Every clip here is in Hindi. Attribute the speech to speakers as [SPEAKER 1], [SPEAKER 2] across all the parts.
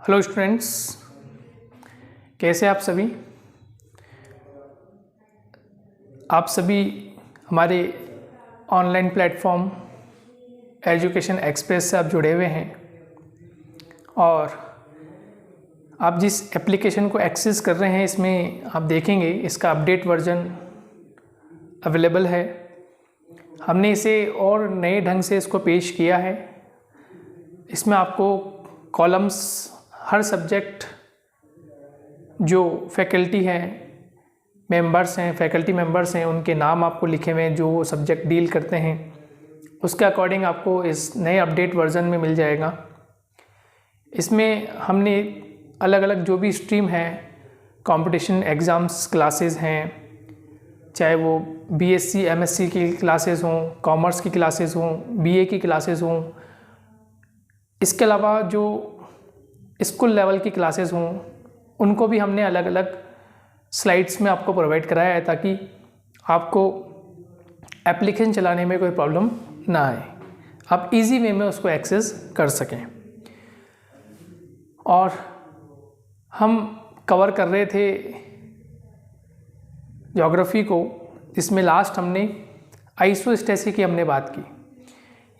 [SPEAKER 1] हेलो स्टूडेंट्स, कैसे आप सभी। आप सभी हमारे ऑनलाइन प्लेटफॉर्म एजुकेशन एक्सप्रेस से आप जुड़े हुए हैं और आप जिस एप्लीकेशन को एक्सेस कर रहे हैं इसमें आप देखेंगे इसका अपडेट वर्जन अवेलेबल है। हमने इसे और नए ढंग से इसको पेश किया है। इसमें आपको कॉलम्स हर सब्जेक्ट जो फैकल्टी हैं, फैकल्टी मेंबर्स हैं, उनके नाम आपको लिखे हुए हैं जो वो सब्जेक्ट डील करते हैं, उसके अकॉर्डिंग आपको इस नए अपडेट वर्जन में मिल जाएगा। इसमें हमने अलग अलग जो भी स्ट्रीम है, कंपटीशन एग्ज़ाम्स क्लासेस हैं, चाहे वो बीएससी एमएससी की क्लासेस हों, कॉमर्स की क्लासेस हों, बीए की क्लासेस हों, इसके अलावा जो स्कूल लेवल की क्लासेस हों, उनको भी हमने अलग अलग स्लाइड्स में आपको प्रोवाइड कराया है ताकि आपको एप्लीकेशन चलाने में कोई प्रॉब्लम ना आए, आप इजी वे में उसको एक्सेस कर सकें। और हम कवर कर रहे थे ज्योग्राफी को, जिसमें लास्ट हमने आइसोस्टेसिस की हमने बात की,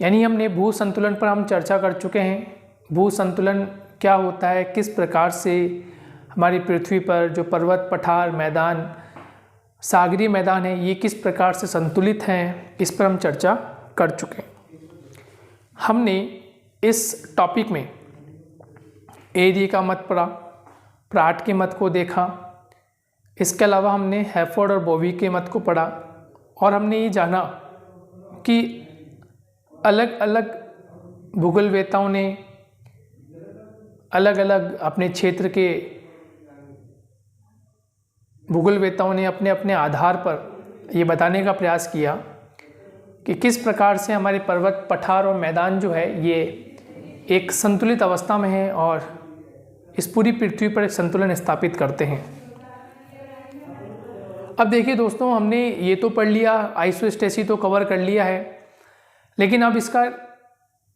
[SPEAKER 1] यानी हमने भू संतुलन पर हम चर्चा कर चुके हैं। भू संतुलन क्या होता है, किस प्रकार से हमारी पृथ्वी पर जो पर्वत, पठार, मैदान, सागरीय मैदान है, ये किस प्रकार से संतुलित हैं, इस पर हम चर्चा कर चुके हैं। हमने इस टॉपिक में एरिया का मत पढ़ा, प्राट के मत को देखा, इसके अलावा हमने हैफोर्ड और बोवी के मत को पढ़ा और हमने ये जाना कि अलग अलग भूगोलवेताओं ने अलग अलग अपने क्षेत्र के भूगोलवेताओं ने अपने अपने आधार पर ये बताने का प्रयास किया कि किस प्रकार से हमारे पर्वत, पठार और मैदान जो है ये एक संतुलित अवस्था में है और इस पूरी पृथ्वी पर एक संतुलन स्थापित करते हैं। अब देखिए दोस्तों, हमने ये तो पढ़ लिया, आइसोस्टेसिस तो कवर कर लिया है, लेकिन अब इसका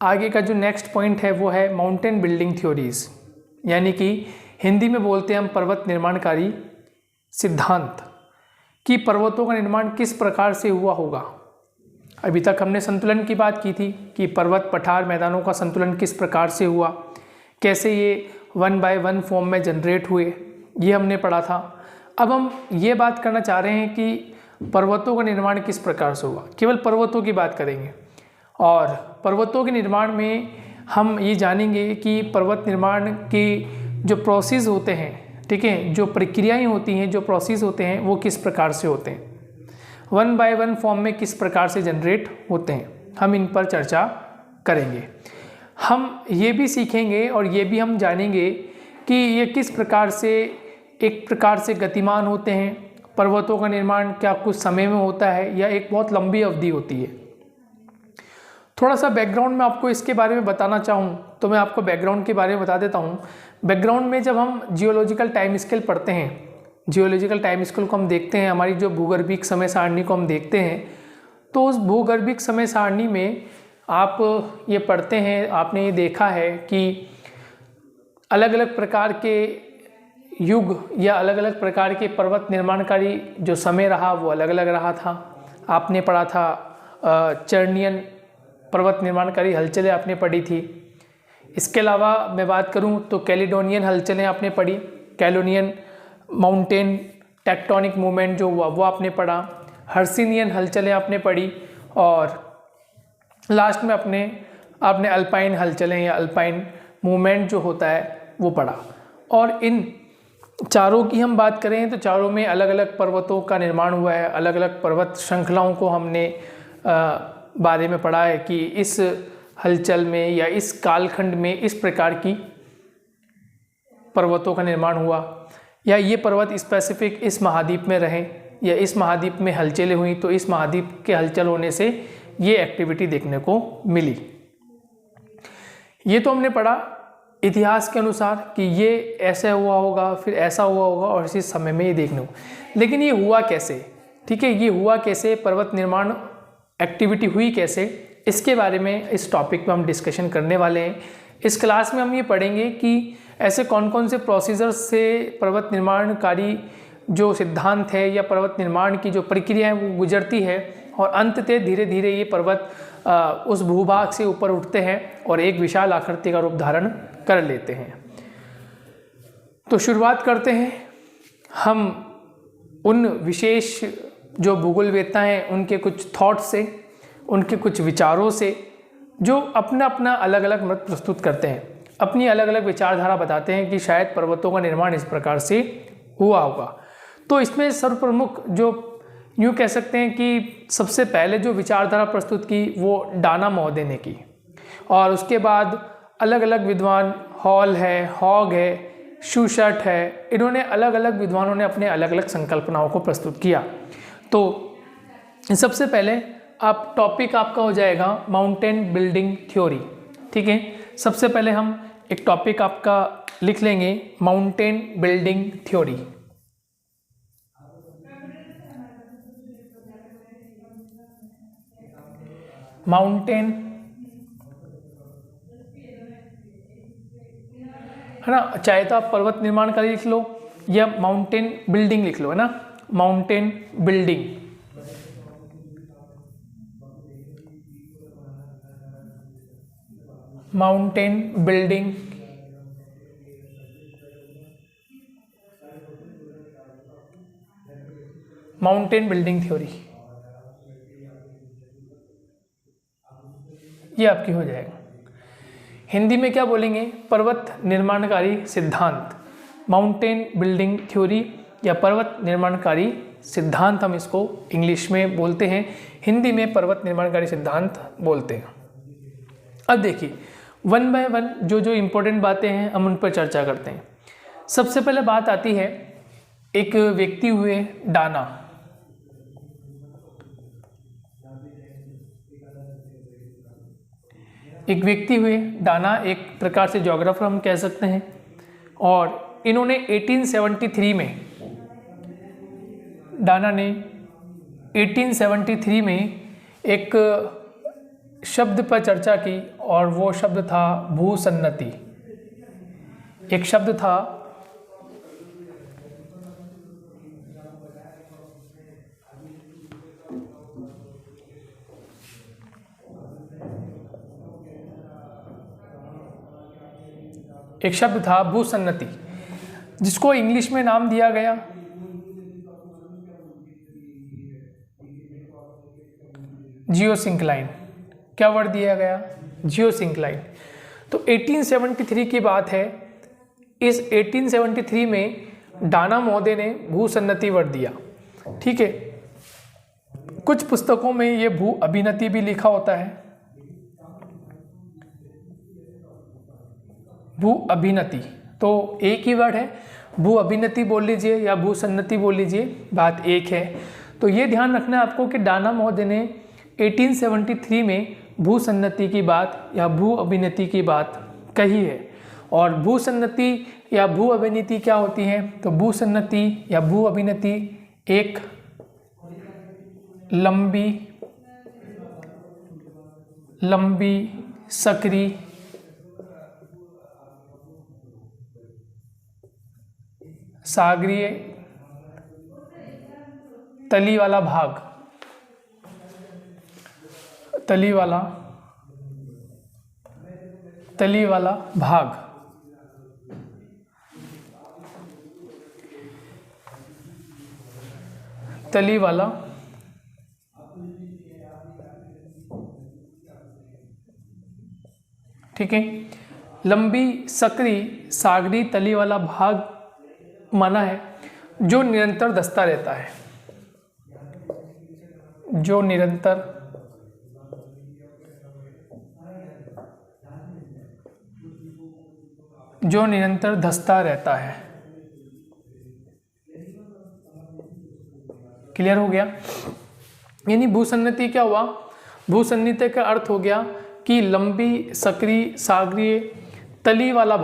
[SPEAKER 1] आगे का जो नेक्स्ट पॉइंट है वो है माउंटेन बिल्डिंग थ्योरीज, यानी कि हिंदी में बोलते हैं हम पर्वत निर्माणकारी सिद्धांत, कि पर्वतों का निर्माण किस प्रकार से हुआ होगा। अभी तक हमने संतुलन की बात की थी कि पर्वत, पठार, मैदानों का संतुलन किस प्रकार से हुआ, कैसे ये 1 by 1 फॉर्म में जनरेट हुए, ये हमने पढ़ा था। अब हम ये बात करना चाह रहे हैं कि पर्वतों का निर्माण किस प्रकार से हुआ, केवल पर्वतों की बात करेंगे और पर्वतों के निर्माण में हम ये जानेंगे कि पर्वत निर्माण के जो प्रोसेस होते हैं, ठीक है, जो प्रक्रियाएं होती हैं, जो प्रोसेस होते हैं, वो किस प्रकार से होते हैं, 1 by 1 फॉर्म में किस प्रकार से जनरेट होते हैं, हम इन पर चर्चा करेंगे। हम ये भी सीखेंगे और ये भी हम जानेंगे कि ये किस प्रकार से एक प्रकार से गतिमान होते हैं। पर्वतों का निर्माण क्या कुछ समय में होता है या एक बहुत लंबी अवधि होती है। थोड़ा सा बैकग्राउंड में आपको इसके बारे में बताना चाहूँ तो मैं आपको बैकग्राउंड के बारे में बता देता हूँ। बैकग्राउंड में जब हम जियोलॉजिकल टाइम स्केल पढ़ते हैं, जियोलॉजिकल टाइम स्केल को हम देखते हैं, हमारी जो भूगर्भिक समय सारणी को हम देखते हैं, तो उस भूगर्भिक समय सारणी में आप ये पढ़ते हैं, आपने ये देखा है कि अलग अलग प्रकार के युग या अलग अलग प्रकार के पर्वत निर्माणकारी जो समय रहा वो अलग अलग रहा था। आपने पढ़ा था चर्नियन पर्वत निर्माणकारी हलचलें आपने पढ़ी थी। इसके अलावा मैं बात करूं तो कैलिडोनियन हलचलें आपने पढ़ी, कैलोनियन माउंटेन टेक्टोनिक मूवमेंट जो हुआ वो आपने पढ़ा, हर्सिनियन हलचलें आपने पढ़ी और लास्ट में आपने अल्पाइन हलचलें या अल्पाइन मूवमेंट जो होता है वो पढ़ा। और इन चारों की हम बात करें तो चारों में अलग अलग पर्वतों का निर्माण हुआ है, अलग अलग पर्वत श्रृंखलाओं को हमने बारे में पढ़ा है कि इस हलचल में या इस कालखंड में इस प्रकार की पर्वतों का निर्माण हुआ, या ये पर्वत स्पेसिफिक इस महाद्वीप में रहे, या इस महाद्वीप में हलचलें हुई तो इस महाद्वीप के हलचल होने से ये एक्टिविटी देखने को मिली। ये तो हमने पढ़ा इतिहास के अनुसार कि ये ऐसा हुआ होगा, फिर ऐसा हुआ होगा और इसी समय में ये देखने को, लेकिन ये हुआ कैसे, ठीक है, ये हुआ कैसे, पर्वत निर्माण एक्टिविटी हुई कैसे, इसके बारे में इस टॉपिक पे हम डिस्कशन करने वाले हैं। इस क्लास में हम ये पढ़ेंगे कि ऐसे कौन कौन से प्रोसीजर से पर्वत निर्माणकारी जो सिद्धांत है या पर्वत निर्माण की जो प्रक्रिया है वो गुजरती है और अंततः धीरे धीरे ये पर्वत उस भूभाग से ऊपर उठते हैं और एक विशाल आकृति का रूप धारण कर लेते हैं। तो शुरुआत करते हैं हम उन विशेष जो भूगोलवेत्ता हैं उनके कुछ थॉट्स से, उनके कुछ विचारों से, जो अपना अपना अलग अलग मत प्रस्तुत करते हैं, अपनी अलग अलग विचारधारा बताते हैं कि शायद पर्वतों का निर्माण इस प्रकार से हुआ होगा। तो इसमें सर्वप्रमुख जो यूँ कह सकते हैं कि सबसे पहले जो विचारधारा प्रस्तुत की वो डाना महोदय ने की, और उसके बाद अलग अलग विद्वान, हॉल है, हॉग है, शूशर्ट है, इन्होंने अलग अलग विद्वानों ने अपने अलग अलग संकल्पनाओं को प्रस्तुत किया। तो सबसे पहले आप टॉपिक आपका हो जाएगा माउंटेन बिल्डिंग थ्योरी। ठीक है, सबसे पहले हम एक टॉपिक आपका लिख लेंगे, माउंटेन बिल्डिंग थ्योरी। माउंटेन, है ना, चाहे तो आप पर्वत निर्माण का लिख लो या माउंटेन बिल्डिंग लिख लो, है ना, mountain building. Mountain building mountain building theory, ये आपकी हो जाएगा। हिंदी में क्या बोलेंगे, पर्वत निर्माणकारी सिद्धांत, माउंटेन बिल्डिंग थ्योरी या पर्वत निर्माणकारी सिद्धांत हम इसको इंग्लिश में बोलते हैं, हिंदी में पर्वत निर्माणकारी सिद्धांत बोलते हैं। अब देखिए वन बाय वन जो जो इम्पोर्टेंट बातें हैं हम उन पर चर्चा करते हैं। सबसे पहले बात आती है एक व्यक्ति हुए डाना। एक व्यक्ति हुए डाना, एक प्रकार से ज्योग्राफर हम कह सकते हैं, और इन्होंने 1873 में, डाना ने 1873 में एक शब्द पर चर्चा की और वो शब्द था भूसन्नति। एक शब्द था भूसन्नति, जिसको इंग्लिश में नाम दिया गया जियोसिंक्लाइन। क्या वर्ड दिया गया, जियोसिंक्लाइन। तो 1873 की बात है, इस 1873 में डाना महोदय ने भूसन्नति वर्ड दिया। ठीक है, कुछ पुस्तकों में ये भू अभिनति भी लिखा होता है, भू अभिनति, तो एक ही वर्ड है, भू अभिनति बोल लीजिए या भूसन्नति बोल लीजिए, बात एक है। तो ये ध्यान रखना है आपको कि डाना महोदय ने 1873 में भूसन्नति की बात या भू अभिनति की बात कही है। और भूसन्नति या भू अभिनति क्या होती है, तो भूसन्नति या भू अभिनति एक लंबी सकरी सागरीय तली वाला भाग, तली वाला भाग, तली वाला ठीक है, लंबी सकरी सागरी तली वाला भाग माना है जो निरंतर धंसता रहता है, जो निरंतर धंसता रहता है। क्लियर हो गया। यानी भूसन्नति क्या हुआ, भूसन्नति का अर्थ हो गया कि लंबी सकरी सागरीय तली वाला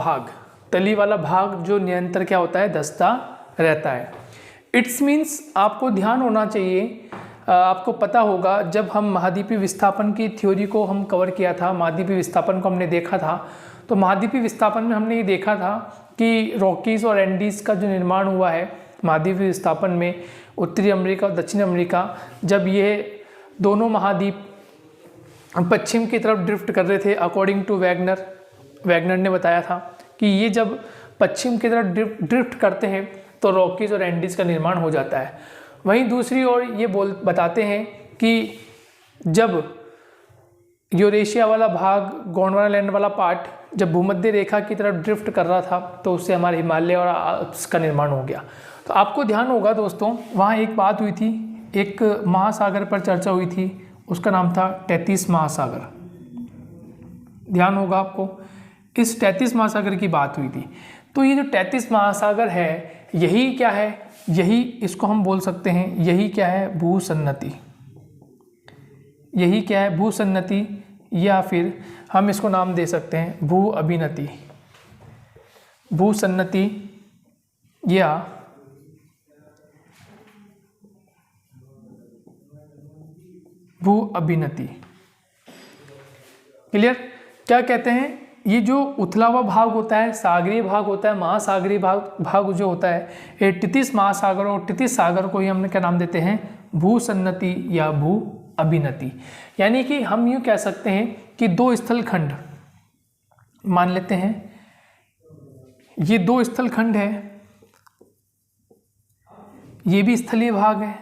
[SPEAKER 1] भाग जो निरंतर क्या होता है, धंसता रहता है। इट्स मीन्स आपको ध्यान होना चाहिए, आपको पता होगा जब हम महाद्वीपीय विस्थापन की थ्योरी को हम कवर किया था, महाद्वीपीय विस्थापन को हमने देखा था, तो महाद्वीपीय विस्थापन में हमने ये देखा था कि रॉकीज़ और एंडीज़ का जो निर्माण हुआ है महाद्वीप विस्थापन में, उत्तरी अमेरिका और दक्षिण अमेरिका, जब ये दोनों महाद्वीप पश्चिम की तरफ ड्रिफ्ट कर रहे थे, अकॉर्डिंग टू वैगनर ने बताया था कि ये जब पश्चिम की तरफ ड्रिफ्ट करते हैं तो रॉकीज़ और एंडीज़ का निर्माण हो जाता है। वहीं दूसरी ओर ये बताते हैं कि जब यूरेशिया वाला भाग, गोंडवाना लैंड वाला पार्ट जब भूमध्य रेखा की तरफ ड्रिफ्ट कर रहा था तो उससे हमारे हिमालय और आल्प्स का निर्माण हो गया। तो आपको ध्यान होगा दोस्तों, वहाँ एक बात हुई थी, एक महासागर पर चर्चा हुई थी, उसका नाम था तैतीस महासागर। ध्यान होगा आपको, इस तैतीस महासागर की बात हुई थी। तो ये जो तैतीस महासागर है, यही क्या है, यही इसको हम बोल सकते हैं, यही क्या है, भूसन्नति। यही क्या है, भूसन्नति, या फिर हम इसको नाम दे सकते हैं भू अभिनति। भूसन्नति या भू अभिनति। क्लियर? क्या कहते हैं, ये जो उथला हुआ भाग होता है, सागरीय भाग होता है, महासागरीय भाग जो होता है, ये तैतीस महासागर और तैतीस सागर को ही हमने क्या नाम देते हैं, भूसन्नति या भू अभिनति। यानी कि हम यूँ कह सकते हैं कि दो स्थलखंड मान लेते हैं, ये दो स्थलखंड है, ये भी स्थलीय भाग है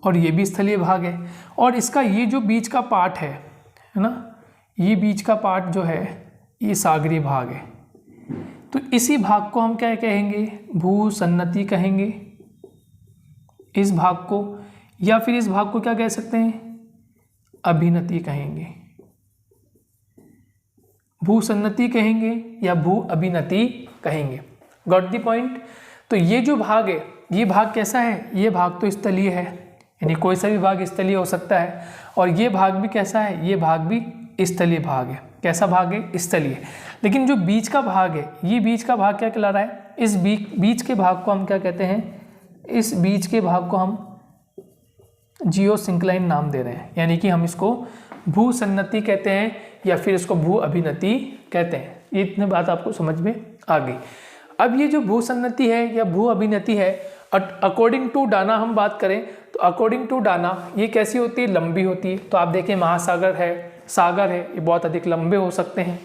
[SPEAKER 1] और ये भी स्थलीय भाग है, और इसका ये जो बीच का पार्ट है ना, ये बीच का पार्ट जो है ये सागरीय भाग है। तो इसी भाग को हम क्या कहेंगे, भूसन्नति कहेंगे इस भाग को, या फिर इस भाग को क्या कह सकते हैं, अभिनति कहेंगे। भूसन्नति कहेंगे या भू अभिनति कहेंगे। Got the point? तो ये जो भाग है, ये भाग कैसा है, ये भाग तो स्थलीय है, यानी कोई सा भी भाग स्थलीय हो सकता है, और ये भाग भी कैसा है, ये भाग भी स्थलीय भाग है। कैसा भाग है, स्थलीय। लेकिन जो बीच का भाग है, ये बीच का भाग क्या कहला रहा है, इस बीच के भाग को हम क्या कहते हैं, इस बीच के भाग को हम जियोसिंक्लाइन नाम दे रहे हैं, यानी कि हम इसको भूसन्नति कहते हैं या फिर इसको भू अभिनति कहते हैं। ये इतनी बात आपको समझ में आ गई। अब ये जो भूसन्नति है या भू अभिनति है, अकॉर्डिंग टू डाना हम बात करें तो अकॉर्डिंग टू डाना ये कैसी होती है, लंबी होती है। तो आप देखें महासागर है, सागर है, ये बहुत अधिक लंबे हो सकते हैं,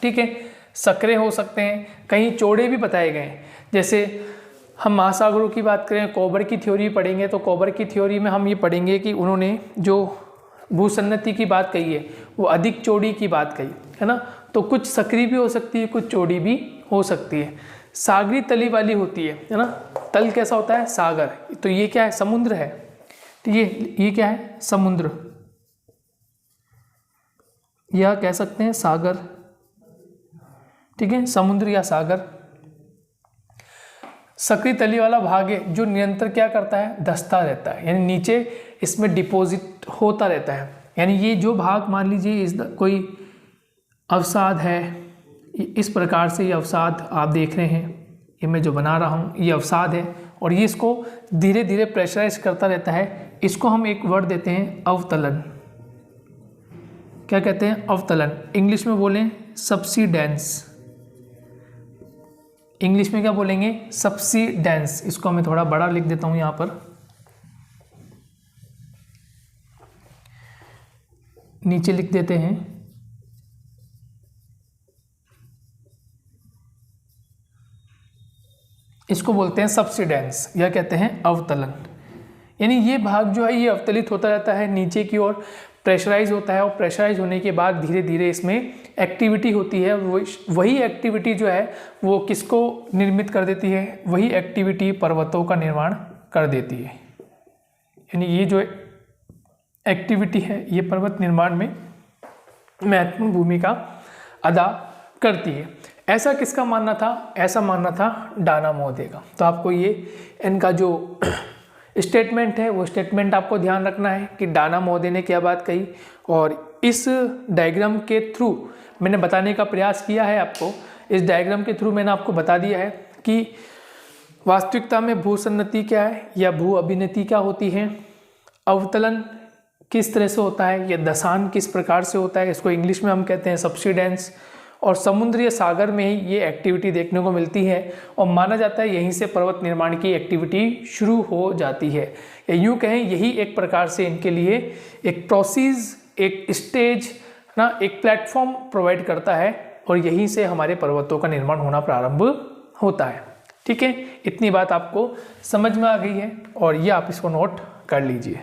[SPEAKER 1] ठीक है, सकरे हो सकते हैं, कहीं चौड़े भी बताए गए हैं। जैसे हम महासागरों की बात करें, कोबर की थ्योरी पढ़ेंगे तो कोबर की थ्योरी में हम ये पढ़ेंगे कि उन्होंने जो भूसन्नति की बात कही है वो अधिक चौड़ी की बात कही है ना। तो कुछ सकरी भी हो सकती है, कुछ चौड़ी भी हो सकती है। सागरी तली वाली होती है ना, तल कैसा होता है, सागर। तो ये क्या है, समुद्र है। तो ये क्या है, समुद्र, या कह सकते हैं सागर, ठीक है, समुद्र या सागर। सक्रिय तली वाला भाग है जो निरंतर क्या करता है, धंसता रहता है, यानी नीचे इसमें डिपॉजिट होता रहता है। यानी ये जो भाग मान लीजिए कोई अवसाद है, इस प्रकार से ये अवसाद आप देख रहे हैं, ये मैं जो बना रहा हूँ ये अवसाद है, और ये इसको धीरे धीरे प्रेशराइज करता रहता है। इसको हम एक वर्ड देते हैं अवतलन। क्या कहते हैं, अवतलन। इंग्लिश में बोलें सबसीडेंस, इंग्लिश में क्या बोलेंगे, सबसीडेंस। इसको मैं थोड़ा बड़ा लिख देता हूं यहां पर, नीचे लिख देते हैं, इसको बोलते हैं सबसीडेंस या कहते हैं अवतलन। यानी ये भाग जो है ये अवतलित होता रहता है, नीचे की ओर प्रेशराइज होता है, और प्रेशराइज होने के बाद धीरे धीरे इसमें एक्टिविटी होती है। वही एक्टिविटी जो है वो किसको निर्मित कर देती है, वही एक्टिविटी पर्वतों का निर्माण कर देती है। यानी ये जो एक्टिविटी है ये पर्वत निर्माण में महत्वपूर्ण भूमिका अदा करती है। ऐसा किसका मानना था, ऐसा मानना था डाना महोदय का। तो आपको ये इनका जो स्टेटमेंट है वो स्टेटमेंट आपको ध्यान रखना है कि डाना महोदय ने क्या बात कही, और इस डायग्राम के थ्रू मैंने बताने का प्रयास किया है आपको। इस डायग्राम के थ्रू मैंने आपको बता दिया है कि वास्तविकता में भूसन्नति क्या है या भू अभिनति क्या होती है, अवतलन किस तरह से होता है, या दशान किस प्रकार से होता है, इसको इंग्लिश में हम कहते हैं सबसीडेंस, और समुद्र या सागर में ही ये एक्टिविटी देखने को मिलती है और माना जाता है यहीं से पर्वत निर्माण की एक्टिविटी शुरू हो जाती है। या यूँ कहें यही एक प्रकार से इनके लिए एक प्रोसेस, एक स्टेज ना, एक प्लेटफॉर्म प्रोवाइड करता है और यहीं से हमारे पर्वतों का निर्माण होना प्रारंभ होता है। ठीक है, इतनी बात आपको समझ में आ गई है और ये आप इसको नोट कर लीजिए।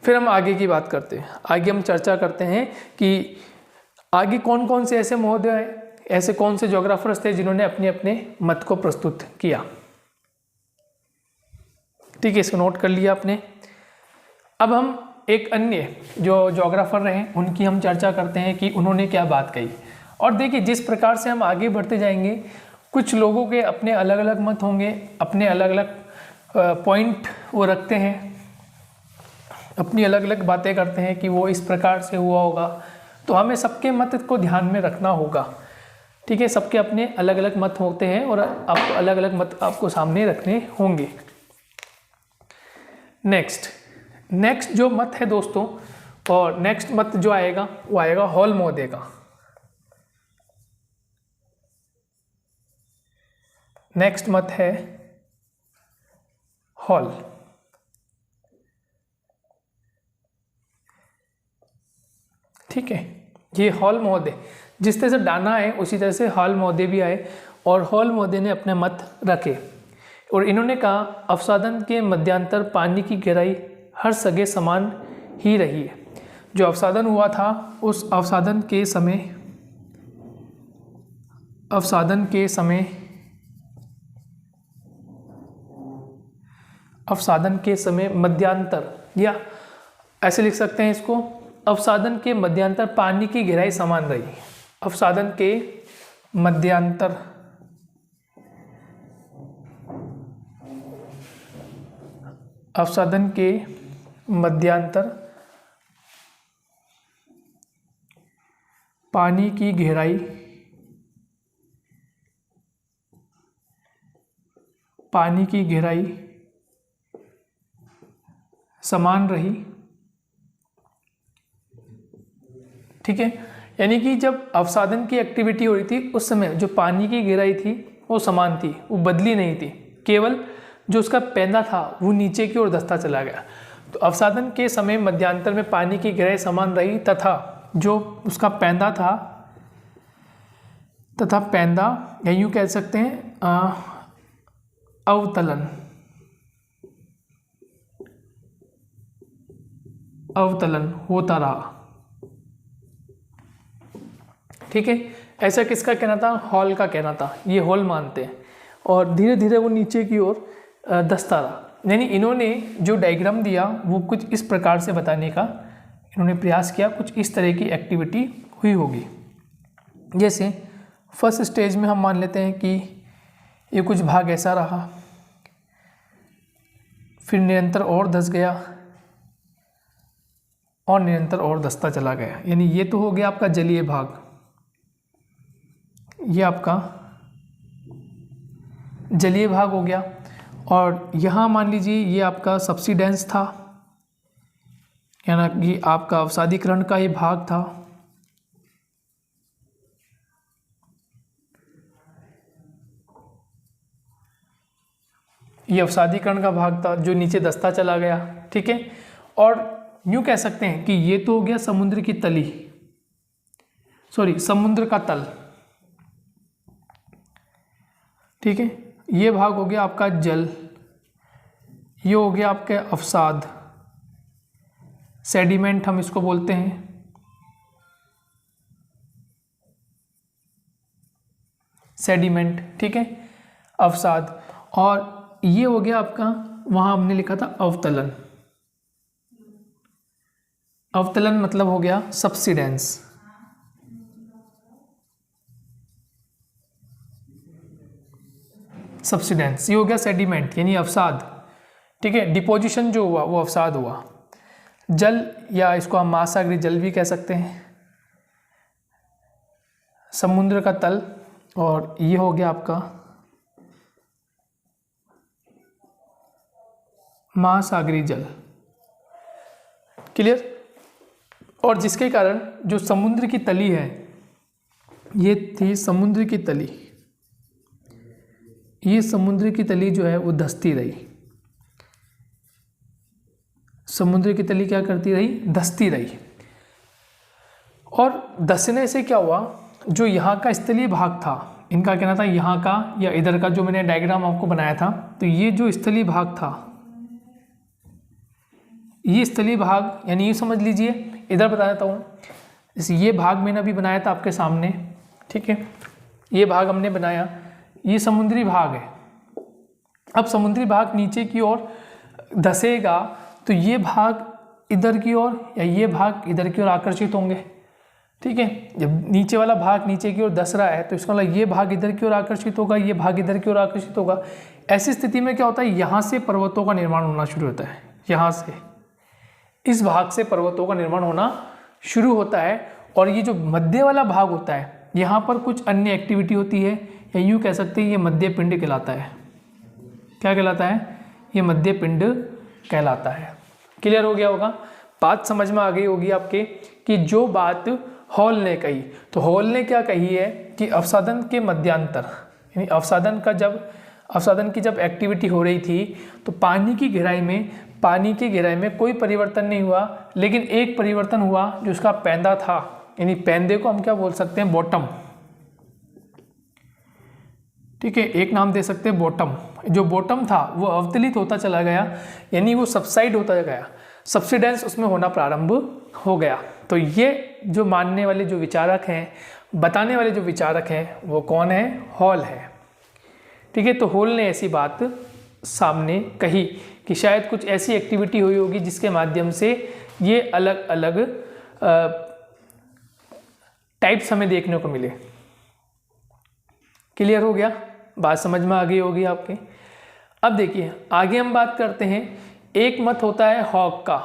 [SPEAKER 1] फिर हम आगे की बात करते हैं। आगे हम चर्चा करते हैं कि आगे कौन कौन से ऐसे महोदय हैं, ऐसे कौन से ज्योग्राफर्स थे जिन्होंने अपने अपने मत को प्रस्तुत किया। ठीक है, इसको नोट कर लिया आपने। अब हम एक अन्य जो ज्योग्राफर रहे उनकी हम चर्चा करते हैं कि उन्होंने क्या बात कही। और देखिए, जिस प्रकार से हम आगे बढ़ते जाएंगे, कुछ लोगों के अपने अलग अलग मत होंगे, अपने अलग अलग पॉइंट वो रखते हैं, अपनी अलग अलग बातें करते हैं कि वो इस प्रकार से हुआ होगा। तो हमें सबके मत को ध्यान में रखना होगा। ठीक है, सबके अपने अलग अलग मत होते हैं और आपको अलग अलग मत आपको सामने रखने होंगे। नेक्स्ट जो मत है दोस्तों, और नेक्स्ट मत जो आएगा वो आएगा हॉल महोदय का। नेक्स्ट मत है हॉल। ठीक है, ये हॉल महोदय, जिस तरह से डाना है उसी तरह से हॉल महोदय भी आए और हॉल महोदय ने अपने मत रखे और इन्होंने कहा अवसादन के मध्यांतर पानी की गहराई हर सगे समान ही रही है। जो अवसादन हुआ था उस अवसादन के समय मध्यांतर, या ऐसे लिख सकते हैं इसको, अवसादन के मध्यांतर पानी की गहराई समान रही। अवसादन के मध्यांतर पानी की गहराई समान रही। ठीक है, यानी कि जब अवसादन की एक्टिविटी हो रही थी उस समय जो पानी की गहराई थी वो समान थी, वो बदली नहीं थी, केवल जो उसका पैंदा था वो नीचे की ओर धंसता चला गया। तो अवसादन के समय मध्यांतर में पानी की गहराई समान रही तथा जो उसका पैंदा था या यूँ कह सकते हैं अवतलन होता रहा। ठीक है, ऐसा किसका कहना था? हॉल का कहना था। ये हॉल मानते हैं और धीरे धीरे वो नीचे की ओर धंसता रहा। यानी इन्होंने जो डायग्राम दिया वो कुछ इस प्रकार से बताने का इन्होंने प्रयास किया, कुछ इस तरह की एक्टिविटी हुई होगी। जैसे फर्स्ट स्टेज में हम मान लेते हैं कि ये कुछ भाग ऐसा रहा, फिर निरंतर और धंस गया और निरंतर और धंसता चला गया। यानी ये तो हो गया आपका जलीय भाग, ये आपका जलीय भाग हो गया। और यहाँ मान लीजिए ये आपका सबसिडेंस था, यानी कि आपका अवसादीकरण का ये भाग था। ये अवसादीकरण का भाग था जो नीचे धंसता चला गया। ठीक है, और यूँ कह सकते हैं कि ये तो हो गया समुद्र की तली, समुद्र का तल। ठीक है, ये भाग हो गया आपका जल, ये हो गया आपके अवसाद, सेडिमेंट हम इसको बोलते हैं। सेडिमेंट, ठीक है, अवसाद। और ये हो गया आपका, वहाँ हमने लिखा था अवतलन। अवतलन मतलब हो गया सबसिडेंस। सबसिडेंस ये हो गया सेडिमेंट यानी अवसाद। ठीक है, डिपोजिशन जो हुआ वो अवसाद हुआ। जल या इसको हम महासागरीय जल भी कह सकते हैं, समुद्र का तल। और ये हो गया आपका महासागरीय जल। क्लियर? और जिसके कारण जो समुद्र की तली है ये थी समुद्र की तली, ये समुद्र की तली जो है वो धंसती रही, समुद्र की तली क्या करती रही, धंसती रही। और धंसने से क्या हुआ, जो यहाँ का स्थलीय भाग था, इनका कहना था यहाँ का या इधर का, जो मैंने डायग्राम आपको बनाया था, तो ये जो स्थलीय भाग था, ये स्थलीय भाग यानी ये समझ लीजिए, इधर बता देता हूँ, ये भाग मैंने अभी बनाया था आपके सामने, ठीक है, ये भाग हमने बनाया, ये समुद्री भाग है। अब समुद्री भाग नीचे की ओर धंसेगा तो ये भाग इधर की ओर या ये भाग इधर की ओर आकर्षित होंगे, ठीक है। जब नीचे वाला भाग नीचे की ओर धंस रहा है तो इसका मतलब ये भाग इधर की ओर आकर्षित होगा, ये भाग इधर की ओर आकर्षित होगा। ऐसी स्थिति में क्या होता है, यहाँ से पर्वतों का निर्माण होना शुरू होता है, यहाँ से इस भाग से पर्वतों का निर्माण होना शुरू होता है। और ये जो मध्य वाला भाग होता है, यहाँ पर कुछ अन्य एक्टिविटी होती है, या यूँ कह सकते हैं ये मध्य पिंड कहलाता है। क्या कहलाता है, ये मध्य पिंड कहलाता है। क्लियर हो गया होगा, बात समझ में आ गई होगी आपके कि जो बात हॉल ने कही, तो हॉल ने क्या कही है कि अवसादन के मध्यांतर, यानी अवसादन की जब एक्टिविटी हो रही थी तो पानी की गहराई में कोई परिवर्तन नहीं हुआ, लेकिन एक परिवर्तन हुआ जो उसका पैंदा था, यानी पैंदे को हम क्या बोल सकते हैं, बॉटम, ठीक है, एक नाम दे सकते हैं बॉटम। जो बॉटम था वो अवतलित होता चला गया, यानी वो सबसाइड होता गया, सबसिडेंस उसमें होना प्रारंभ हो गया। तो ये जो मानने वाले जो विचारक हैं, बताने वाले जो विचारक हैं, वो कौन है, हॉल है, ठीक है। तो हॉल ने ऐसी बात सामने कही कि शायद कुछ ऐसी एक्टिविटी हुई होगी जिसके माध्यम से ये अलग अलग टाइप्स हमें देखने को मिले। क्लियर हो गया, बात समझ में आ गई होगी आपके। अब देखिए आगे हम बात करते हैं, एक मत होता है हॉग का,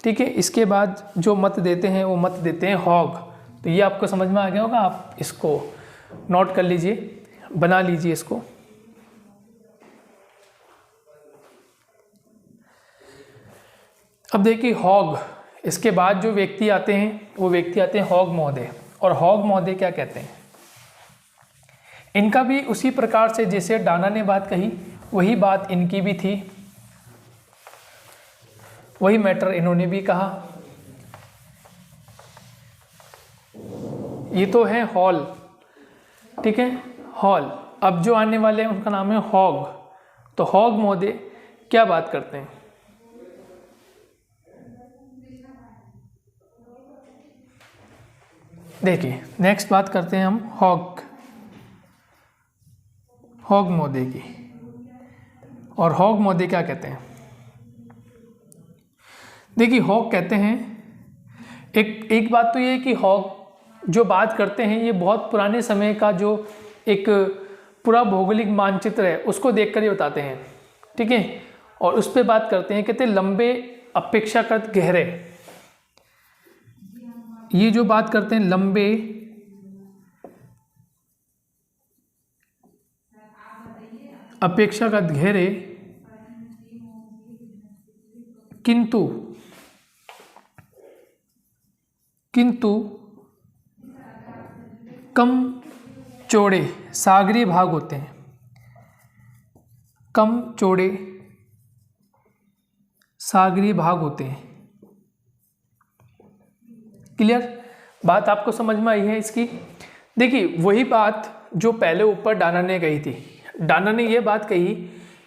[SPEAKER 1] ठीक है। इसके बाद जो मत देते हैं वो मत देते हैं हॉग। तो ये आपको समझ में आ गया होगा, आप इसको नोट कर लीजिए, बना लीजिए इसको। अब देखिए हॉग, इसके बाद जो व्यक्ति आते हैं वो व्यक्ति आते हैं हॉग महोदय। और हॉग महोदय क्या कहते हैं, इनका भी उसी प्रकार से जैसे डाना ने बात कही वही बात इनकी भी थी, वही मैटर इन्होंने भी कहा। ये तो है हॉल, ठीक है, हॉल। अब जो आने वाले हैं उनका नाम है हॉग। तो हॉग महोदय क्या बात करते हैं, देखिए नेक्स्ट बात करते हैं हम हॉग महोदय की। और हॉग महोदय क्या कहते हैं, देखिए हॉग कहते हैं, एक बात तो ये है कि हॉग जो बात करते हैं ये बहुत पुराने समय का जो एक पूरा भौगोलिक मानचित्र है उसको देखकर ही बताते हैं, ठीक है। और उस पर बात करते हैं, कहते हैं लंबे अपेक्षाकृत गहरे, ये जो बात करते हैं लंबे अपेक्षाकृत गहरे किंतु कम चौड़े सागरीय भाग होते हैं, कम चौड़े सागरीय भाग होते हैं। क्लियर, बात आपको समझ में आई है इसकी। देखिए वही बात जो पहले ऊपर डाना ने कही थी, डाना ने यह बात कही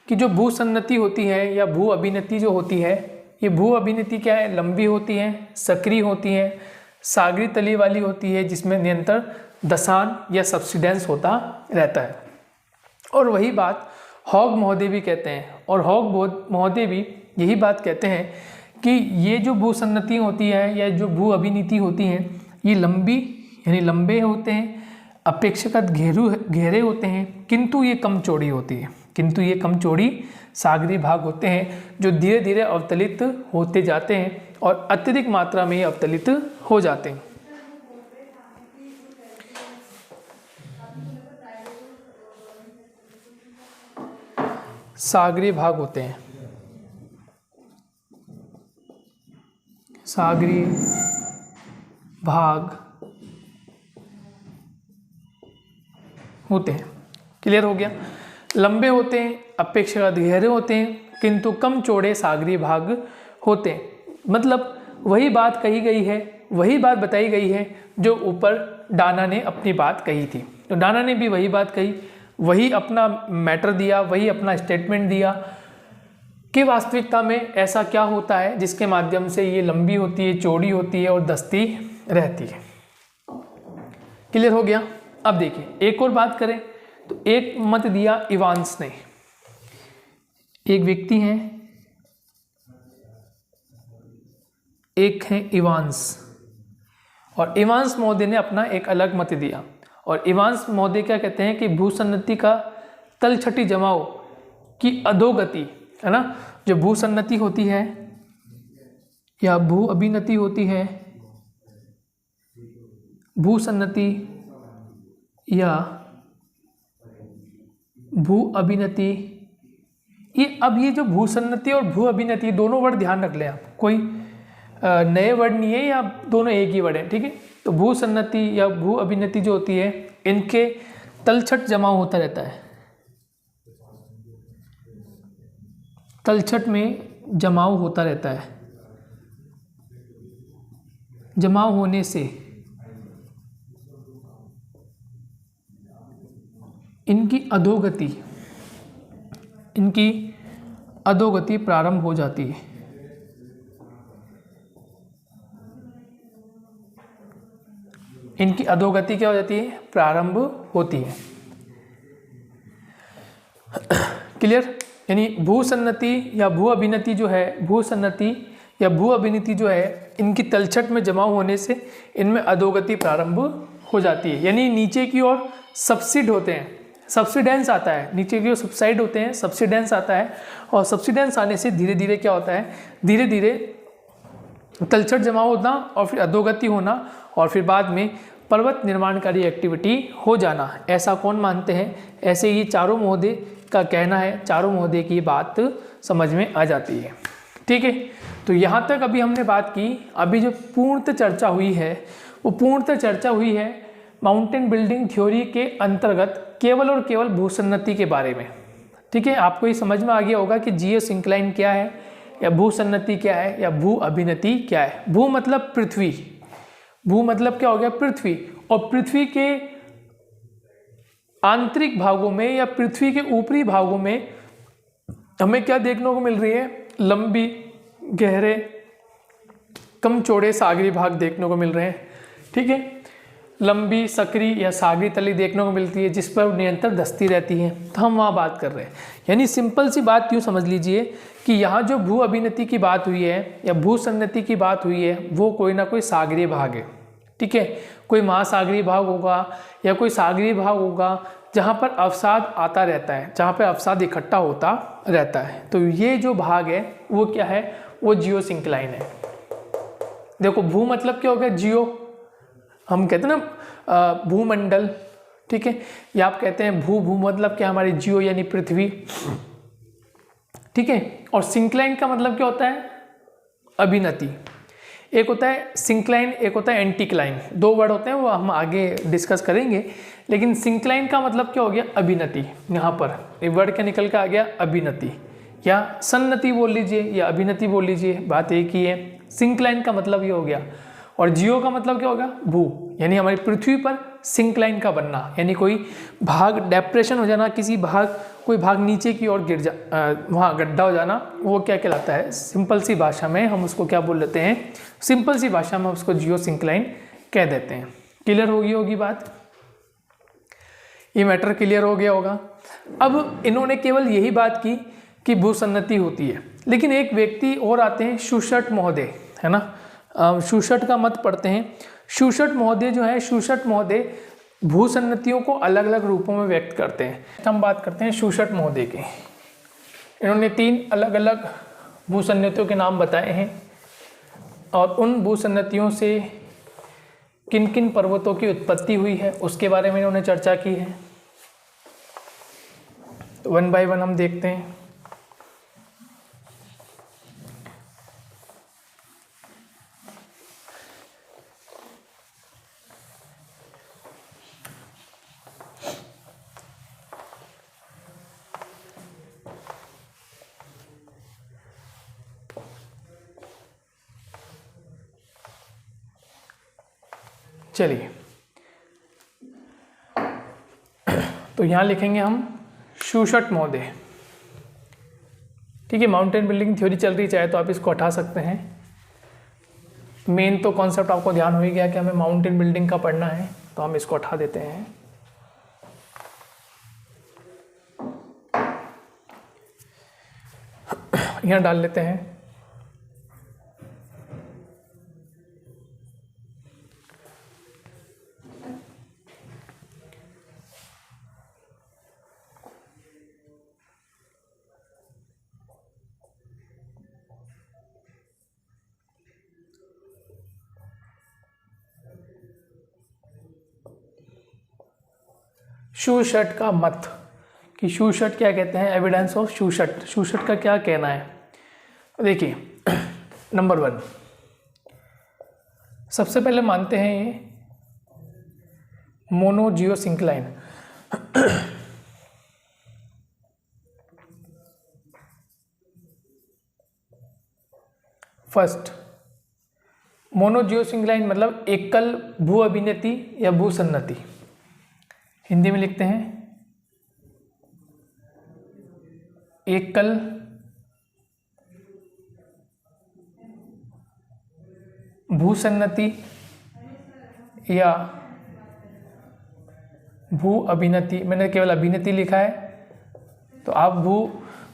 [SPEAKER 1] कि जो भूसन्नति होती है या भू अभिनति जो होती है, ये भू अभिनति क्या है, लंबी होती है, सक्रिय होती है, सागरी तली वाली होती है, जिसमें निरंतर दशान या सब्सिडेंस होता रहता है। और वही बात हॉग महोदय भी कहते हैं। और हॉग महोदय भी यही बात कहते हैं कि ये जो भूसन्नति होती है या जो भू अभिनीति होती हैं ये लंबी यानी लंबे होते हैं, अपेक्षाकृत गहरे होते हैं, किंतु ये कम चौड़ी होती है, किंतु ये कम चौड़ी सागरीय भाग होते हैं जो धीरे धीरे अवतलित होते जाते हैं और अत्यधिक मात्रा में ये अवतलित हो जाते हैं। सागरीय भाग होते हैं, सागरीय भाग होते हैं। क्लियर हो गया। लंबे होते हैं, अपेक्षाकृत गहरे होते हैं, किंतु कम चौड़े सागरीय भाग होते हैं। मतलब वही बात कही गई है, वही बात बताई गई है जो ऊपर डाना ने अपनी बात कही थी। तो डाना ने भी वही बात कही, वही अपना मैटर दिया, वही अपना स्टेटमेंट दिया कि वास्तविकता में ऐसा क्या होता है जिसके माध्यम से ये लंबी होती है, चौड़ी होती है और दस्ती रहती है। क्लियर हो गया। अब देखिए एक और बात करें तो एक मत दिया इवांस ने। एक व्यक्ति हैं, एक है इवांस, और इवांस महोदय ने अपना एक अलग मत दिया। और इवांस महोदय क्या कहते हैं कि भूसन्नति का तलछटी जमाव की अधोगति, है ना, जो भूसन्नति होती है या भू अभिनति होती है, भूसन्नति या भू अभिनति, ये जो भूसन्नति और भू अभिनति दोनों वर्ड ध्यान रख लें आप, कोई नए वर्ड नहीं है, या दोनों एक ही वर्ड है, ठीक है। तो भूसन्नति या भू अभिनति जो होती है, इनके तलछट जमाव होता रहता है, तलछट में जमाव होता रहता है। जमाव होने से इनकी अधोगति प्रारंभ हो जाती है। इनकी अधोगति क्या हो जाती है, प्रारंभ होती है। क्लियर। यानी भूसन्नति या भू अभिनति जो है, भूसन्नति या भू अभिनति जो है, इनकी तलछट में जमाव होने से इनमें अधोगति प्रारंभ हो जाती है। यानी नीचे की ओर सबसिड होते हैं, सब्सिडेंस आता है, नीचे की ओर सबसाइड होते हैं, सब्सिडेंस आता है, और सब्सिडेंस आने से धीरे धीरे क्या होता है, धीरे धीरे तलछट जमाव होना और फिर अधोगति होना और फिर बाद में पर्वत निर्माणकारी एक्टिविटी हो जाना। ऐसा कौन मानते हैं, ऐसे ये चारों महोदय का कहना है, चारों महोदय की बात समझ में आ जाती है। ठीक है। तो यहाँ तक अभी हमने बात की। अभी जो पूर्णतः चर्चा हुई है वो पूर्णतः चर्चा हुई है माउंटेन बिल्डिंग थ्योरी के अंतर्गत केवल और केवल भूसन्नति के बारे में। ठीक है। आपको ये समझ में आ गया होगा कि जियोसिंक्लाइन क्या है, या भूसन्नति क्या है, या भू अभिनति क्या है। भू मतलब पृथ्वी, भू मतलब क्या हो गया, पृथ्वी। और पृथ्वी के आंतरिक भागों में या पृथ्वी के ऊपरी भागों में हमें क्या देखने को मिल रही है, लंबी, गहरे, कम चौड़े सागरी भाग देखने को मिल रहे हैं। ठीक है। लंबी, सकरी या सागरी तली देखने को मिलती है जिस पर निरंतर दस्ती रहती है। तो हम वहाँ बात कर रहे हैं। यानी सिंपल सी बात यूँ समझ लीजिए कि यहाँ जो भू अभिनति की बात हुई है या भूसन्नति की बात हुई है वो कोई ना कोई सागरीय भाग है। ठीक है। कोई महासागरीय भाग होगा या कोई सागरीय भाग होगा जहाँ पर अवसाद आता रहता है, जहाँ पर अवसाद इकट्ठा होता रहता है। तो ये जो भाग है वो क्या है, वो जियोसिंक्लाइन है। देखो भू मतलब क्या हो गया, जियो, हम कहते हैं ना भूमंडल। ठीक है। या आप कहते हैं भू मतलब क्या, हमारी जियो यानी पृथ्वी। ठीक है। और सिंक्लाइन का मतलब क्या होता है, अभिनति। एक होता है सिंक्लाइन, एक होता है एंटीक्लाइन। दो वर्ड होते हैं, वो हम आगे डिस्कस करेंगे। लेकिन सिंक्लाइन का मतलब क्या हो गया, अभिनति। यहाँ पर ये वर्ड क्या निकल के आ गया, अभिनति, या सन्नति बोल लीजिए या अभिनति बोल लीजिए, बात एक ही है। सिंक्लाइन का मतलब ये हो गया। और जियो का मतलब क्या होगा, भू, यानी हमारी पृथ्वी पर सिंक्लाइन का बनना, यानी कोई भाग डेप्रेशन हो जाना, किसी भाग, कोई भाग नीचे की ओर गिर जा, वहाँ गड्ढा हो जाना, वो क्या कहलाता है, सिंपल सी भाषा में हम उसको क्या बोल लेते हैं, सिंपल सी भाषा में उसको जियो सिंक्लाइन कह देते हैं। क्लियर होगी बात, ये मैटर क्लियर हो गया होगा। अब इन्होंने केवल यही बात की कि भूसन्नति होती है, लेकिन एक व्यक्ति और आते हैं, शूशट महोदय, है ना, शूशट का मत पढ़ते हैं। शूशट महोदय जो है, शूशट महोदय भूसन्नतियों को अलग अलग रूपों में व्यक्त करते हैं। हम बात करते हैं शूशट महोदय की। इन्होंने 3 अलग अलग भूसन्नतियों के नाम बताए हैं और उन भूसन्नतियों से किन किन पर्वतों की उत्पत्ति हुई है उसके बारे में इन्होंने चर्चा की है। तो 1 बाय 1 हम देखते हैं। चलिए, तो यहाँ लिखेंगे हम शूशट महोदय। ठीक है, माउंटेन बिल्डिंग थ्योरी चल रही, चाहे तो आप इसको हटा सकते हैं। मेन तो कॉन्सेप्ट आपको ध्यान हो ही गया कि हमें माउंटेन बिल्डिंग का पढ़ना है, तो हम इसको हटा देते हैं। यहाँ डाल लेते हैं शूशट का मत, कि शूशट क्या कहते हैं, एविडेंस ऑफ शूशट, शूशट का क्या कहना है। देखिए, नंबर 1, सबसे पहले मानते हैं ये मोनोजियोसिंक्लाइन। फर्स्ट, मोनोजियोसिंक्लाइन मतलब एकल भू अभिनति या भू सन्नति, हिंदी में लिखते हैं एकल भू सन्नति या भू अभिनति। मैंने केवल अभिनति लिखा है, तो आप भू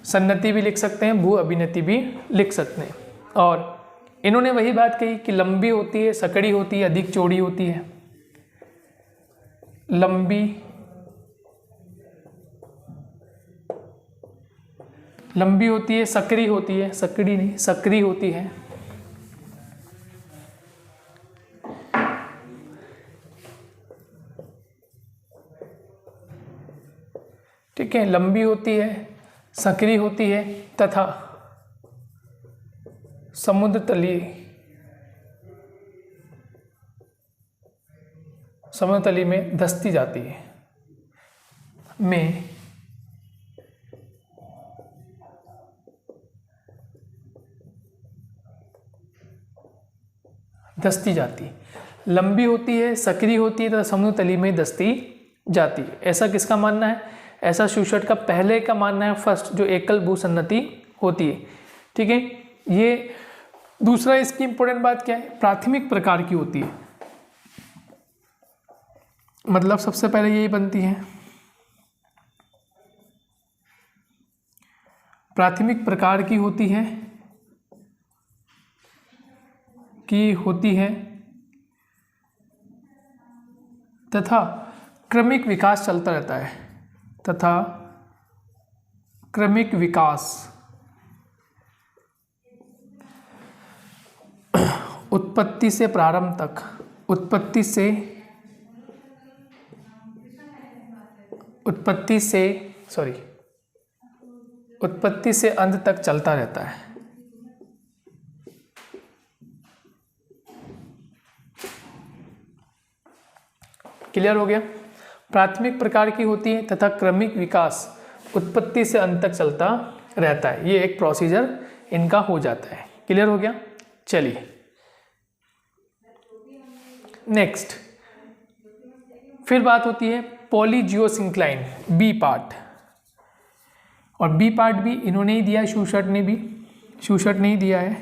[SPEAKER 1] सन्नति भी लिख सकते हैं, भू अभिनति भी लिख सकते हैं। और इन्होंने वही बात कही कि लंबी होती है, सकड़ी होती है, अधिक चौड़ी होती है। लंबी होती है, सकरी होती है, सकड़ी नहीं सकरी होती है। ठीक है, लंबी होती है, सकरी होती है तथा समुद्र तली में धंसती जाती है, धंसती जाती है। लंबी होती है, सकरी होती है तथा समुद्र तली में धंसती जाती है। ऐसा किसका मानना है? ऐसा शूशट का पहले का मानना है, फर्स्ट, जो एकल भू सन्नति होती है। ठीक है, ये दूसरा इसकी इंपॉर्टेंट बात क्या है, प्राथमिक प्रकार की होती है। मतलब सबसे पहले यही बनती है, प्राथमिक प्रकार की होती है तथा क्रमिक विकास चलता रहता है, तथा क्रमिक विकास उत्पत्ति से प्रारंभ तक, उत्पत्ति से अंत तक चलता रहता है। क्लियर हो गया? प्राथमिक प्रकार की होती है तथा क्रमिक विकास उत्पत्ति से अंत तक चलता रहता है। ये एक प्रोसीजर इनका हो जाता है। क्लियर हो गया? चलिए नेक्स्ट, फिर बात होती है पॉलीजियोसिंक्लाइन, बी पार्ट। और बी पार्ट भी इन्होंने ही दिया है, शूशट ने ही दिया है।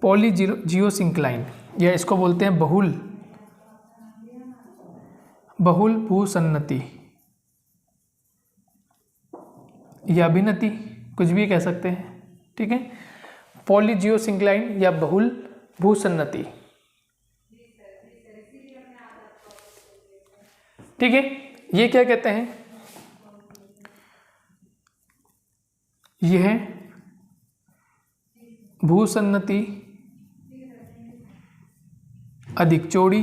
[SPEAKER 1] पॉलीजियोसिंक्लाइन, या इसको बोलते हैं बहुल भूसन्नति या अभिनति, कुछ भी कह सकते हैं। ठीक है, पॉलीजियोसिंक्लाइन या बहुल भूसन्नति। ठीक है, ये क्या कहते हैं? यह भूसन्नति अधिक चौड़ी